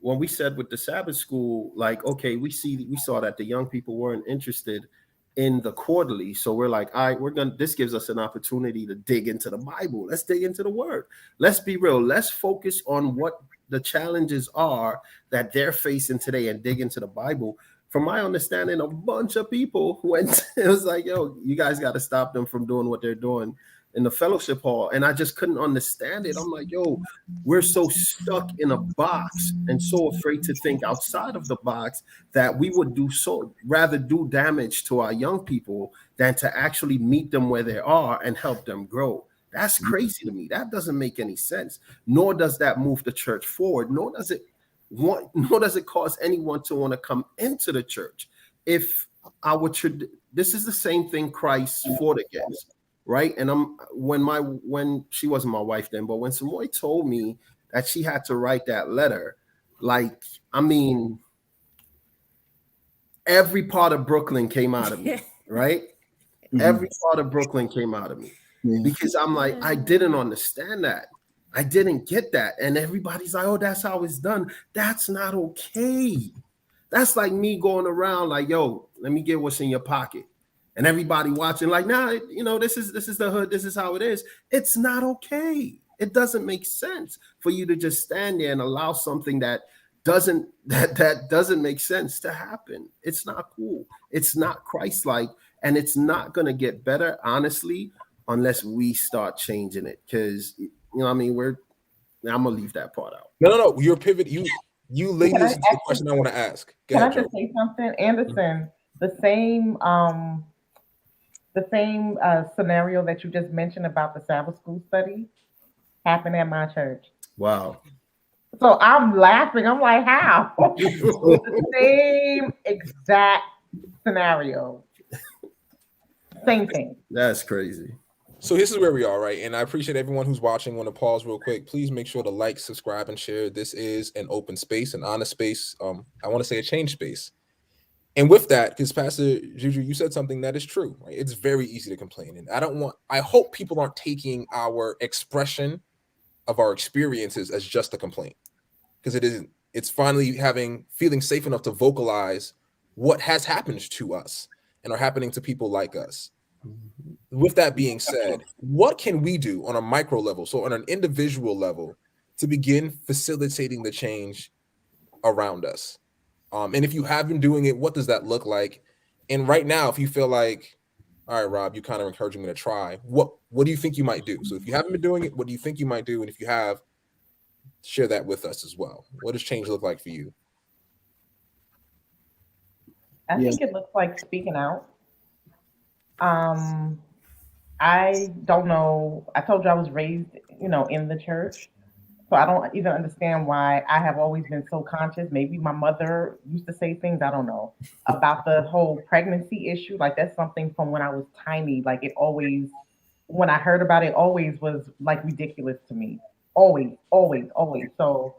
when we said with the Sabbath school, like, okay, we saw that the young people weren't interested in the quarterly. So we're like, all right, this gives us an opportunity to dig into the Bible. Let's dig into the word. Let's be real. Let's focus on what the challenges are that they're facing today and dig into the Bible. From my understanding, a bunch of people went, it was like, yo, you guys got to stop them from doing what they're doing in the fellowship hall. And I just couldn't understand it. I'm like, yo, we're so stuck in a box and so afraid to think outside of the box that we would rather do damage to our young people than to actually meet them where they are and help them grow. That's crazy to me. That doesn't make any sense. Nor does that move the church forward. Nor does it nor does it cause anyone to want to come into the church. If this is the same thing Christ fought against, right? And when she wasn't my wife then, but when Samoy told me that she had to write that letter, like, I mean, every part of Brooklyn came out of me, right? Mm-hmm. Every part of Brooklyn came out of me, because I'm like, I didn't understand that. I didn't get that. And everybody's like, oh, that's how it's done. That's not okay. That's like me going around like, yo, let me get what's in your pocket. And everybody watching like, nah, this is the hood. This is how it is. It's not okay. It doesn't make sense for you to just stand there and allow something that doesn't make sense to happen. It's not cool. It's not Christ-like, and it's not going to get better, honestly, unless we start changing it. Because, I mean, I'm going to leave that part out. No. Your pivot, you lead us into the question I want to ask. Can I just say something? Anderson, the same scenario that you just mentioned about the Sabbath school study happened at my church. Wow. So I'm laughing. I'm like, how? The same exact scenario. Same thing. That's crazy. So this is where we are, right? And I appreciate everyone who's watching. Want to pause real quick. Please make sure to like, subscribe, and share. This is an open space, an honest space. I want to say a change space. And with that, because Pastor Juju, you said something that is true, right? It's very easy to complain. And I hope people aren't taking our expression of our experiences as just a complaint, because it isn't. It's finally feeling safe enough to vocalize what has happened to us and are happening to people like us. With that being said, what can we do on a micro level, so on an individual level, to begin facilitating the change around us? And if you have been doing it, what does that look like? And right now, if you feel like, all right, Rob, you kind of encouraging me to try, what do you think you might do? So if you haven't been doing it, what do you think you might do? And if you have, share that with us as well. What does change look like for you? I think it looks like speaking out. I don't know. I told you I was raised, in the church. So I don't even understand why I have always been so conscious. Maybe my mother used to say things, I don't know, about the whole pregnancy issue. Like, that's something from when I was tiny. Like, it always, when I heard about it, always was like ridiculous to me. Always. So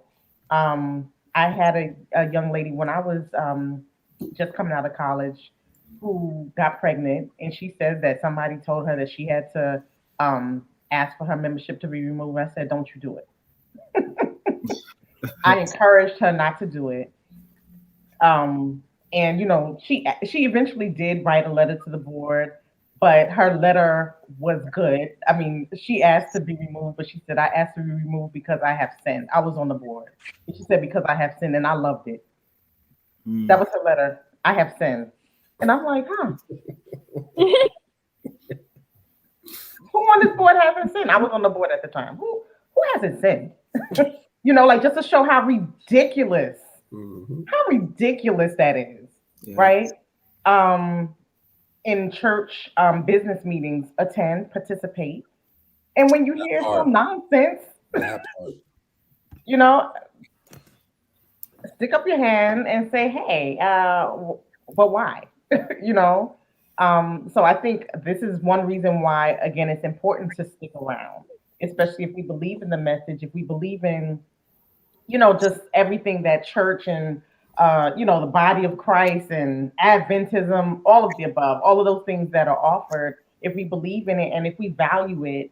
I had a young lady when I was just coming out of college who got pregnant, and she said that somebody told her that she had to ask for her membership to be removed. I said, don't you do it. I encouraged her not to do it. And she eventually did write a letter to the board, but her letter was good. I mean, she asked to be removed, but she said, I asked to be removed because I have sinned. I was on the board. And she said, because I have sinned, and I loved it. That was her letter. I have sinned. And I'm like, Who on this board hasn't sinned? I was on the board at the time. Who hasn't sinned? Like, just to show how ridiculous that is, right? In church business meetings, attend, participate. And when you hear some nonsense, stick up your hand and say, hey, but why? So I think this is one reason why, again, it's important to stick around, especially if we believe in the message, if we believe in, just everything that church and, the body of Christ and Adventism, all of the above, all of those things that are offered, if we believe in it and if we value it,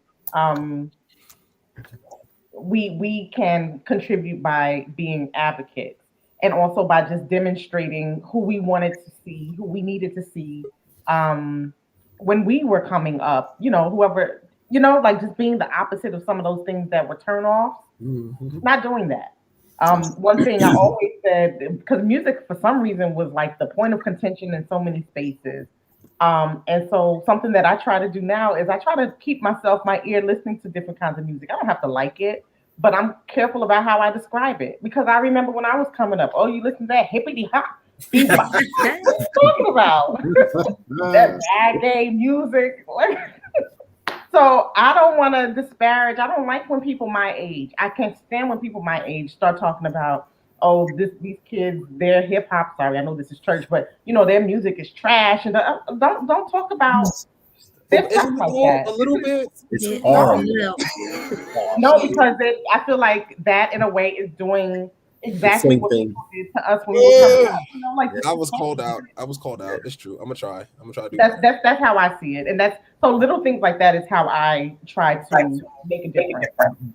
we can contribute by being advocates, and also by just demonstrating who we wanted to see, who we needed to see when we were coming up, whoever, like just being the opposite of some of those things that were turn-offs, not doing that. One thing I always said, because music for some reason was like the point of contention in so many spaces. And so something that I try to do now is I try to keep my ear listening to different kinds of music. I don't have to like it, but I'm careful about how I describe it, because I remember when I was coming up, you listen to that hippity hop. What are you talking about? That bad day music. So I don't want to disparage. I don't like when people my age, I can't stand when people my age start talking about oh, these kids, their hip hop. Sorry, I know this is church, but their music is trash, and don't talk about Well, their stuff isn't it like though a that. little bit? It's Yeah. horrible. No. No, because I feel like that in a way is doing The exactly same what thing. people did to us when we were coming Yeah. up. Like I was called out. It's true. I'm gonna try to do better. that's how I see it, and that's so little things like that is how I try to make a difference.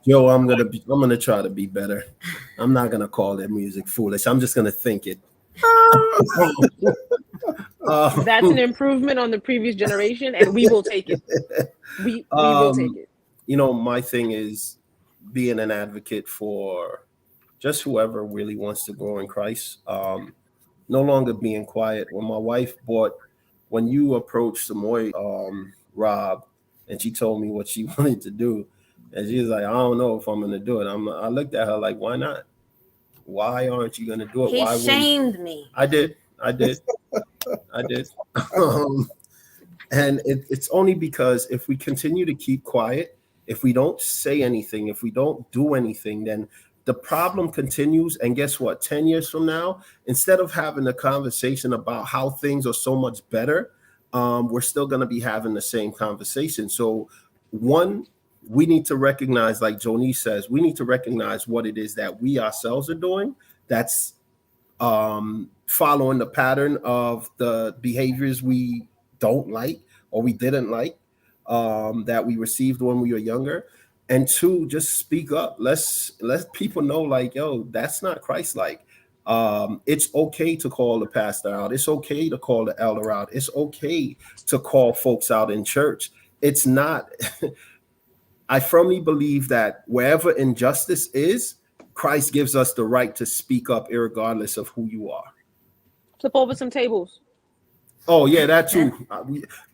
Joe, I'm gonna try to be better. I'm not gonna call their music foolish. I'm just gonna think it. That's an improvement on the previous generation, and we will take it. We will take it. My thing is being an advocate for just whoever really wants to grow in Christ. No longer being quiet. When you approached Samoy, Rob, and she told me what she wanted to do, and she was like, I don't know if I'm gonna do it. I looked at her like, why not? Why aren't you gonna do it? He shamed me. I did. And it's only because if we continue to keep quiet, if we don't say anything, if we don't do anything, then the problem continues. And guess what? 10 years from now, instead of having a conversation about how things are so much better, we're still going to be having the same conversation. So one, we need to recognize, like Joni says, we need to recognize what it is that we ourselves are doing that's following the pattern of the behaviors we don't like or we didn't like, that we received when we were younger. And two, just speak up. Let's let people know, like, yo, that's not Christ-like. It's okay to call the pastor out. It's okay to call the elder out. It's okay to call folks out in church. It's not. I firmly believe that wherever injustice is, Christ gives us the right to speak up, regardless of who you are. Flip over some tables. Oh yeah, that too.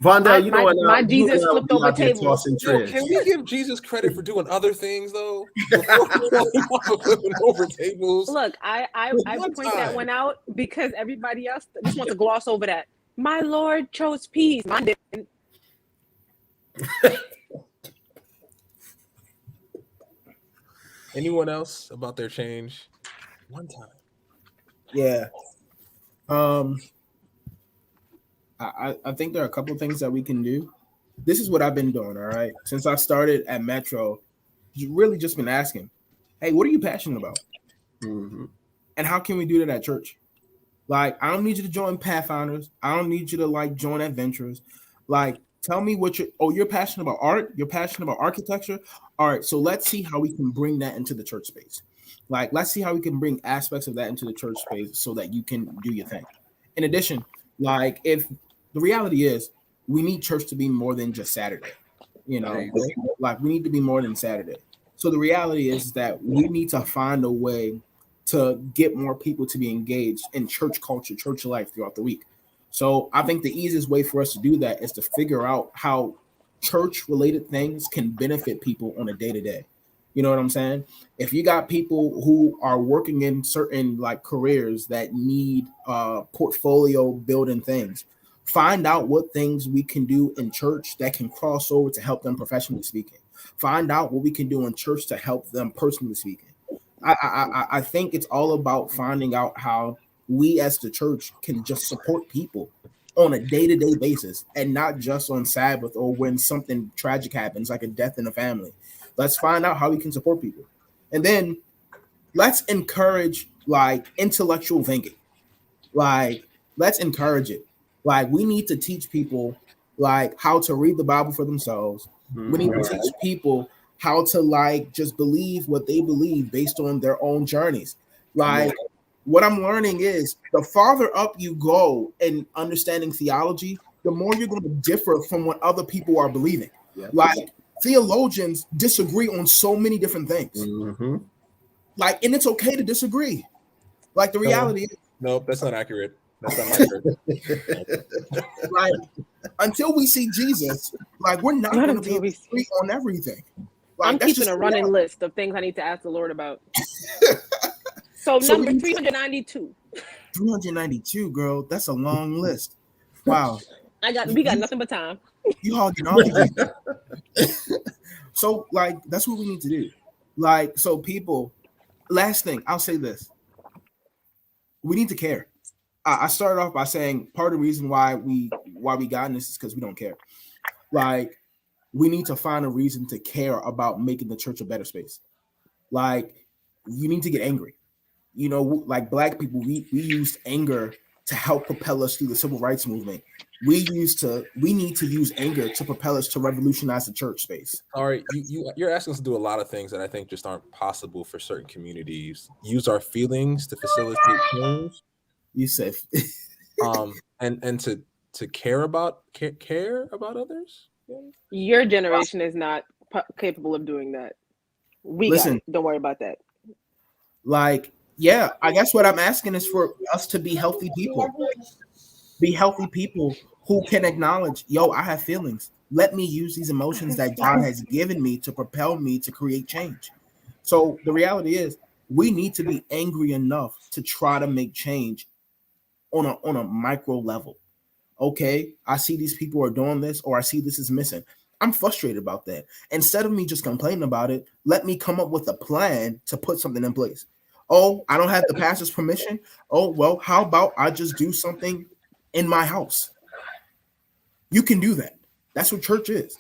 Vondell, my Jesus flipped over tables. Yo, can we give Jesus credit for doing other things though? Flipping over tables. Look, I point that one out because everybody else just wants to gloss over that. My Lord chose peace. Mine didn't. Anyone else about their change? One time. Yeah. I think there are a couple of things that we can do. This is what I've been doing, all right? Since I started at Metro, really just been asking, hey, what are you passionate about? Mm-hmm. And how can we do that at church? Like, I don't need you to join Pathfinders. I don't need you to join Adventurers. Like, tell me what you're passionate about art. You're passionate about architecture. All right, so let's see how we can bring that into the church space. Like, let's see how we can bring aspects of that into the church space so that you can do your thing. In addition, if the reality is we need church to be more than just Saturday, like we need to be more than Saturday. So the reality is that we need to find a way to get more people to be engaged in church culture, church life throughout the week. So I think the easiest way for us to do that is to figure out how church-related things can benefit people on a day-to-day. You know what I'm saying? If you got people who are working in certain careers that need portfolio building things, find out what things we can do in church that can cross over to help them professionally speaking. Find out what we can do in church to help them personally speaking. I think it's all about finding out how we as the church can just support people on a day-to-day basis and not just on Sabbath or when something tragic happens, like a death in the family. Let's find out how we can support people. And then let's encourage intellectual thinking. Let's encourage it. We need to teach people how to read the Bible for themselves. Mm-hmm. We need to teach people how to just believe what they believe based on their own journeys. What I'm learning is the farther up you go in understanding theology, the more you're going to differ from what other people are believing. Yeah. Theologians disagree on so many different things. Mm-hmm. And it's okay to disagree. The reality is, nope, that's not accurate. That's not accurate. Until we see Jesus, we're not going to be able to agree on everything. I'm keeping a running list of things I need to ask the Lord about. So number 392. 392, girl. That's a long list. Wow. We got nothing but time. You hogging on. So that's what we need to do. So people, last thing, I'll say this. we need to care. I started off by saying part of the reason why we got in this is because we don't care. Like, we need to find a reason to care about making the church a better space. Like, you need to get angry. You know, like Black people, we used anger to help propel us through the civil rights movement. We need to use anger to propel us to revolutionize the church space. All right, you're asking us to do a lot of things that I think just aren't possible for certain communities. Use our feelings to facilitate change. You said, and to care about others. Your generation is not capable of doing that. Listen, don't worry about that. Like, yeah, I guess what I'm asking is for us to be healthy people. Be healthy people who can acknowledge, yo, I have feelings. Let me use these emotions that God has given me to propel me to create change. So the reality is, we need to be angry enough to try to make change on a micro level. Okay, I see these people are doing this, or I see this is missing. I'm frustrated about that. Instead of me just complaining about it, let me come up with a plan to put something in place. Oh, I don't have the pastor's permission. Oh, well, how about I just do something in my house? You can do that. That's what church is.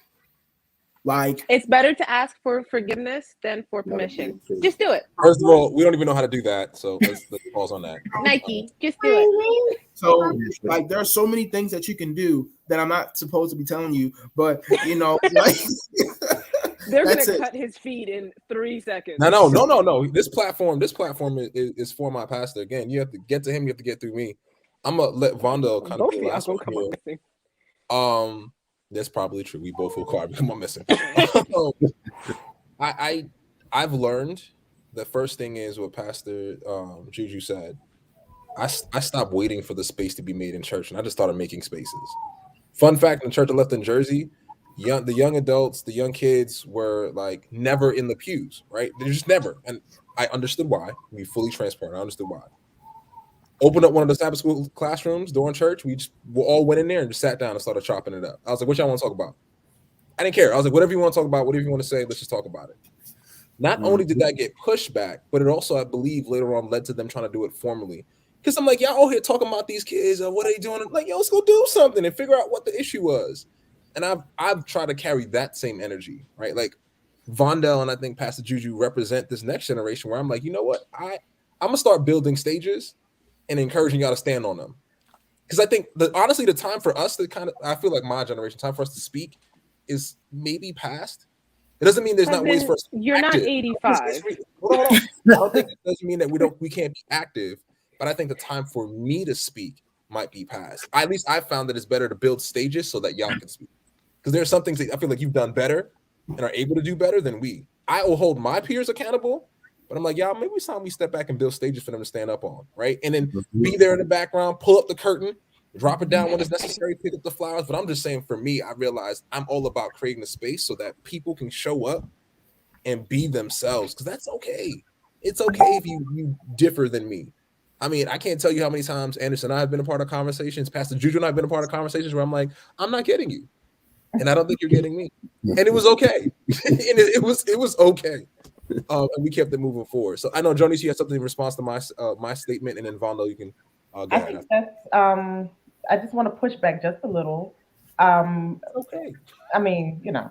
Like, it's better to ask for forgiveness than for permission. Just do it. First of all, we don't even know how to do that, so let's pause on that. Nike, just do it. So, like, there are so many things that you can do that I'm not supposed to be telling you, but you know, like, they're gonna cut his feed in 3 seconds. No. This platform is for my pastor. Again, you have to get to him. You have to get through me. I'm gonna let Vondo kind of be the last one here. That's probably true. We both will come on missing. I've learned the first thing is what Pastor Juju said. I stopped waiting for the space to be made in church, and I just started making spaces. Fun fact: in the church I left in Jersey, the young adults, the young kids were like never in the pews, right? They're just never, and I understood why. To be fully transparent, I understood why. Opened up one of the Sabbath school classrooms during church. We all went in there and just sat down and started chopping it up. I was like, what y'all want to talk about? I didn't care. I was like, whatever you want to talk about, whatever you want to say, let's just talk about it. Not only did that get pushed back, but it also, I believe, later on led to them trying to do it formally. Because I'm like, y'all all here talking about these kids and what are they doing? I'm like, yo, let's go do something and figure out what the issue was. And I've tried to carry that same energy, right? Like Vondell and I think Pastor Juju represent this next generation where I'm like, you know what? I'm going to start building stages and encouraging y'all to stand on them. Because I think, honestly, the time for us to I feel like my generation, time for us to speak is maybe past. It doesn't mean there's not ways for us to be You're active. not 85. Hold on. I don't think it doesn't mean that we can't be active, but I think the time for me to speak might be past. At least I found that it's better to build stages so that y'all can speak. Because there are some things that I feel like you've done better and are able to do better than we. I will hold my peers accountable, but I'm like, y'all, maybe it's time we step back and build stages for them to stand up on, right? And then be there in the background, pull up the curtain, drop it down when it's necessary, pick up the flowers. But I'm just saying, for me, I realized I'm all about creating a space so that people can show up and be themselves, because that's okay. It's okay if you differ than me. I mean, I can't tell you how many times Anderson and I have been a part of conversations, Pastor Juju and I have been a part of conversations where I'm like, I'm not getting you. And I don't think you're getting me. And it was okay. And it was okay. And we kept it moving forward. So I know, Jonice, you had something in response to my statement, and then Vondo, you can go I ahead. think that's I just want to push back just a little. Okay. I mean, you know,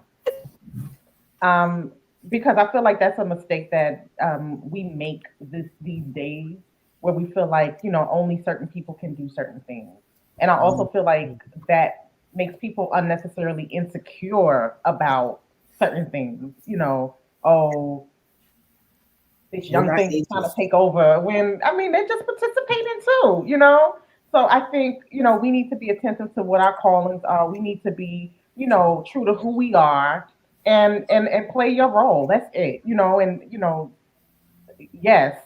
because I feel like that's a mistake that we make these days, where we feel like, you know, only certain people can do certain things. And I also feel like that makes people unnecessarily insecure about certain things. You know, oh, this young thing is trying to take over, when, I mean, they're just participating too, you know? So I think, you know, we need to be attentive to what our callings are. We need to be, you know, true to who we are, and play your role. That's it, you know, and, you know, yes.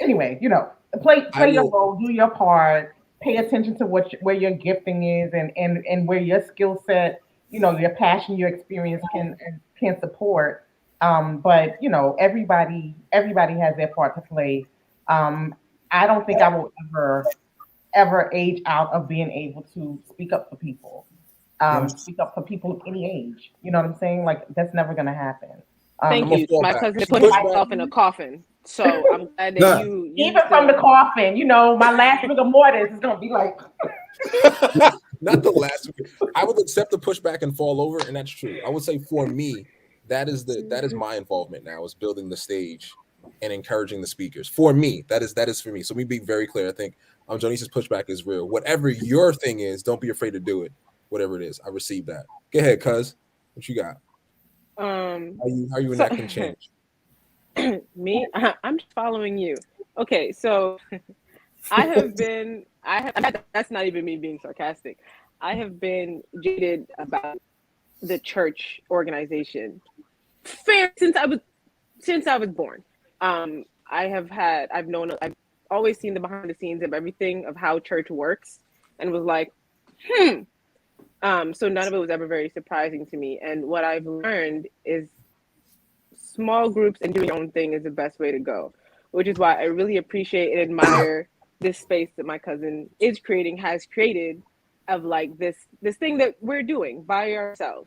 Anyway, you know, play your role, do your part, pay attention to where your gifting is, and where your skill set, you know, your passion, your experience can support. But you know, everybody has their part to play. I don't think I will ever age out of being able to speak up for people. Speak up for people of any age. You know what I'm saying? Like, that's never gonna happen. Thank you. My cousin put himself in a coffin. So I'm glad that you even from the coffin, my last rigor mortis is gonna be like not the last week. I would accept the pushback and fall over, and that's true. I would say for me, that is my involvement now, is building the stage and encouraging the speakers. For me, that is for me. So let me be very clear. I think Jonice's pushback is real. Whatever your thing is, don't be afraid to do it. Whatever it is, I received that. Go ahead, cuz. What you got? How you enacting change? Me, I'm just following you. Okay, so that's not even me being sarcastic. I have been jaded about the church organization since I was born. I've always seen the behind the scenes of everything of how church works, and was like, so none of it was ever very surprising to me. And what I've learned is small groups and doing your own thing is the best way to go, which is why I really appreciate and admire this space that my cousin has created, of like this thing that we're doing by ourselves.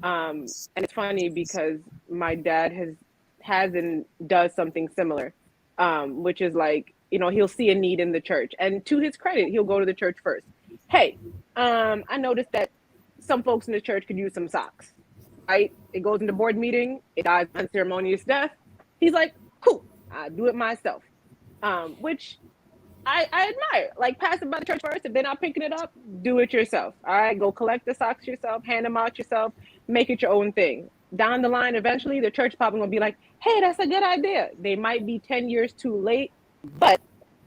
And it's funny because my dad has and does something similar, which is like, he'll see a need in the church, and to his credit, he'll go to the church first. Hey, I noticed that some folks in the church could use some socks. Right? It goes into board meeting. It dies unceremonious death. He's like, cool, I do it myself, which I admire. Like, pass it by the church first. If they're not picking it up, do it yourself. All right, go collect the socks yourself, hand them out yourself, make it your own thing. Down the line, eventually, the church probably gonna be like, hey, that's a good idea. They might be 10 years too late, but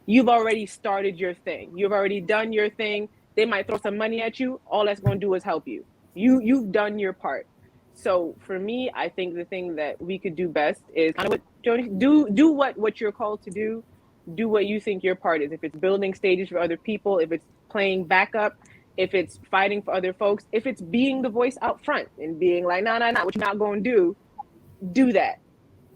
you've already started your thing. You've already done your thing. They might throw some money at you. All that's gonna do is help you. You've done your part. So for me, I think the thing that we could do best is kind of what Joni, do what you're called to do. Do what you think your part is. If it's building stages for other people, if it's playing backup, if it's fighting for other folks, if it's being the voice out front and being like, nah, what you're not going to do that.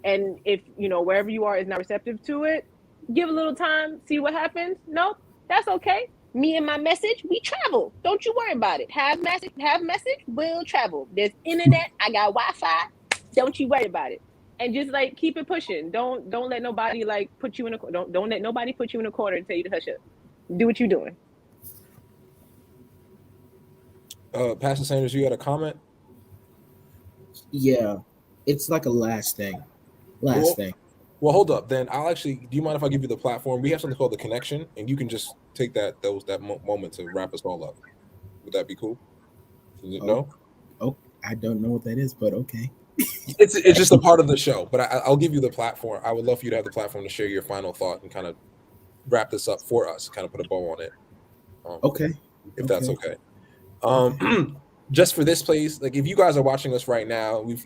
And if, wherever you are is not receptive to it, give a little time, see what happens. Nope, that's okay. Me and my message, we travel. Don't you worry about it. Have message, we'll travel. There's internet, I got Wi-Fi. Don't you worry about it. And just like keep it pushing. Don't let nobody like put you in a don't let nobody put you in a corner and tell you to hush up. Do what you're doing. Pastor Sanders, you got a comment? Yeah, it's like a last thing. Well, hold up. Then I'll actually. Do you mind if I give you the platform? We have something called the connection, and you can just take that moment to wrap us all up. Would that be cool? No? Oh, I don't know what that is, but okay. It's just a part of the show, but I'll give you the platform. I would love for you to have the platform to share your final thought and kind of wrap this up for us, kind of put a bow on it. Okay. If that's okay. Just for this place, like if you guys are watching us right now, we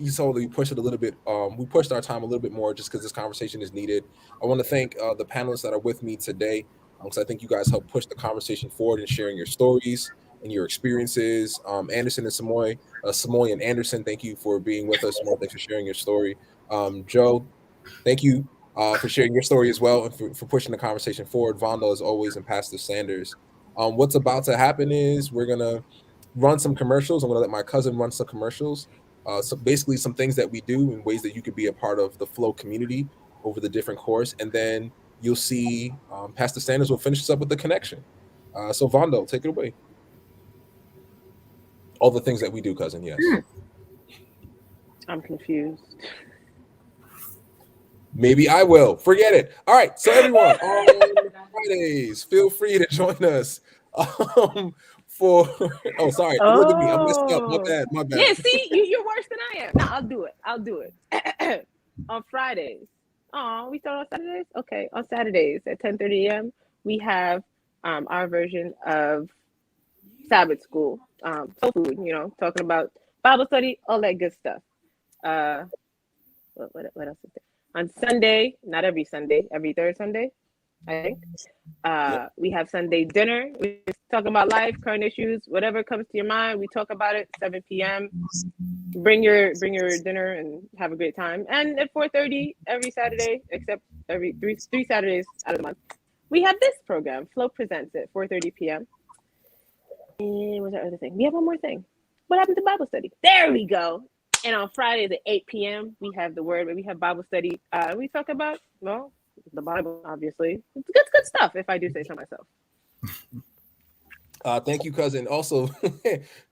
pushed it a little bit. We pushed our time a little bit more just because this conversation is needed. I want to thank the panelists that are with me today, because I think you guys helped push the conversation forward in sharing your stories and your experiences. Anderson and Samoy and Anderson, thank you for being with us. Samoy, thanks for sharing your story. Joe, thank you for sharing your story as well and for pushing the conversation forward. Vondo, as always, and Pastor Sanders. What's about to happen is we're gonna run some commercials. I'm gonna let my cousin run some commercials. So basically some things that we do in ways that you could be a part of the F.L.O.W community over the different course, and then you'll see Pastor Sanders will finish us up with the connection. So Vondo, take it away. All the things that we do, cousin. Yes. I'm confused. Maybe I will. Forget it. All right. So everyone, on Fridays, feel free to join us for. Oh, sorry. Look at me. I messed up. My bad. Yeah. See, you're worse than I am. No, I'll do it. On Fridays. Oh, we start on Saturdays. Okay. On Saturdays at 10:30 a.m. we have our version of Sabbath School. Soul food. Talking about Bible study, all that good stuff. What else is there? On Sunday, not every Sunday, every third Sunday, I think. We have Sunday dinner. We're talking about life, current issues, whatever comes to your mind. We talk about it. 7 p.m. Bring your dinner and have a great time. And at 4:30 every Saturday, except every three Saturdays out of the month, we have this program. F.L.O.W presents at 4:30 p.m. And what's that other thing? We have one more thing. What happened to Bible study? There we go. And on Fridays at 8 p.m., we have the word where we have Bible study. We talk about, well, the Bible, obviously. It's good stuff, if I do say so myself. Thank you, cousin. Also,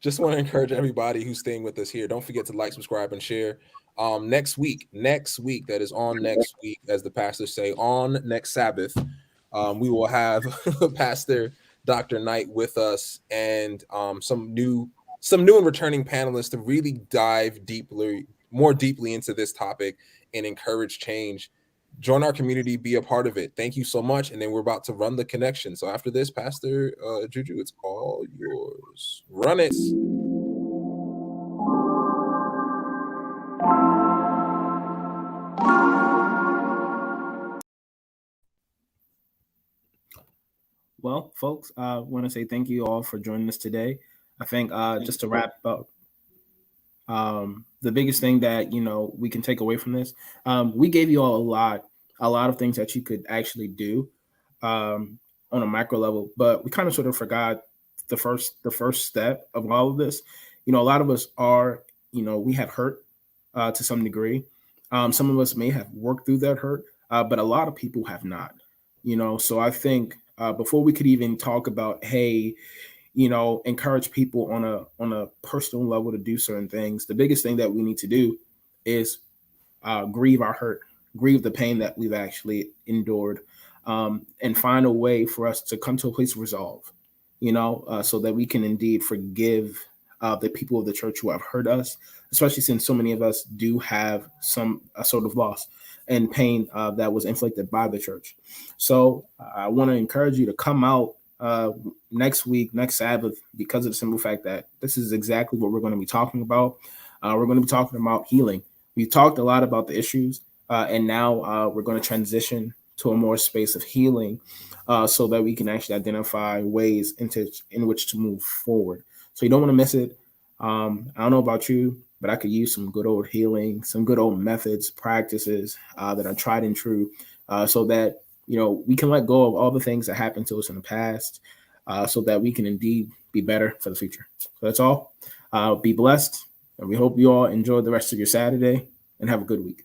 just want to encourage everybody who's staying with us here. Don't forget to like, subscribe, and share. Next week, that is on next week, as the pastors say, on next Sabbath, we will have Pastor Dr. Knight with us, and some new and returning panelists to really dive more deeply into this topic and encourage change. Join our community, be a part of it. Thank you so much. And then we're about to run the connection. So after this, Pastor Juju, it's all yours. Run it. Well, folks, I want to say thank you all for joining us today. I think just to wrap up, the biggest thing that we can take away from this, we gave you all a lot of things that you could actually do on a macro level, but we kind of sort of forgot the first step of all of this. A lot of us are, we have hurt to some degree. Some of us may have worked through that hurt, but a lot of people have not. So I think before we could even talk about, hey, encourage people on a personal level to do certain things, the biggest thing that we need to do is grieve our hurt, grieve the pain that we've actually endured, and find a way for us to come to a place of resolve, so that we can indeed forgive the people of the church who have hurt us, especially since so many of us do have a sort of loss and pain that was inflicted by the church. So I want to encourage you to come out next week, next Sabbath, because of the simple fact that this is exactly what we're going to be talking about. We're going to be talking about healing. We've talked a lot about the issues, and now we're going to transition to a more space of healing, so that we can actually identify ways in which to move forward. So you don't want to miss it. I don't know about you, but I could use some good old healing, some good old methods, practices that are tried and true, so that we can let go of all the things that happened to us in the past, so that we can indeed be better for the future. So that's all. Be blessed, and we hope you all enjoy the rest of your Saturday and have a good week.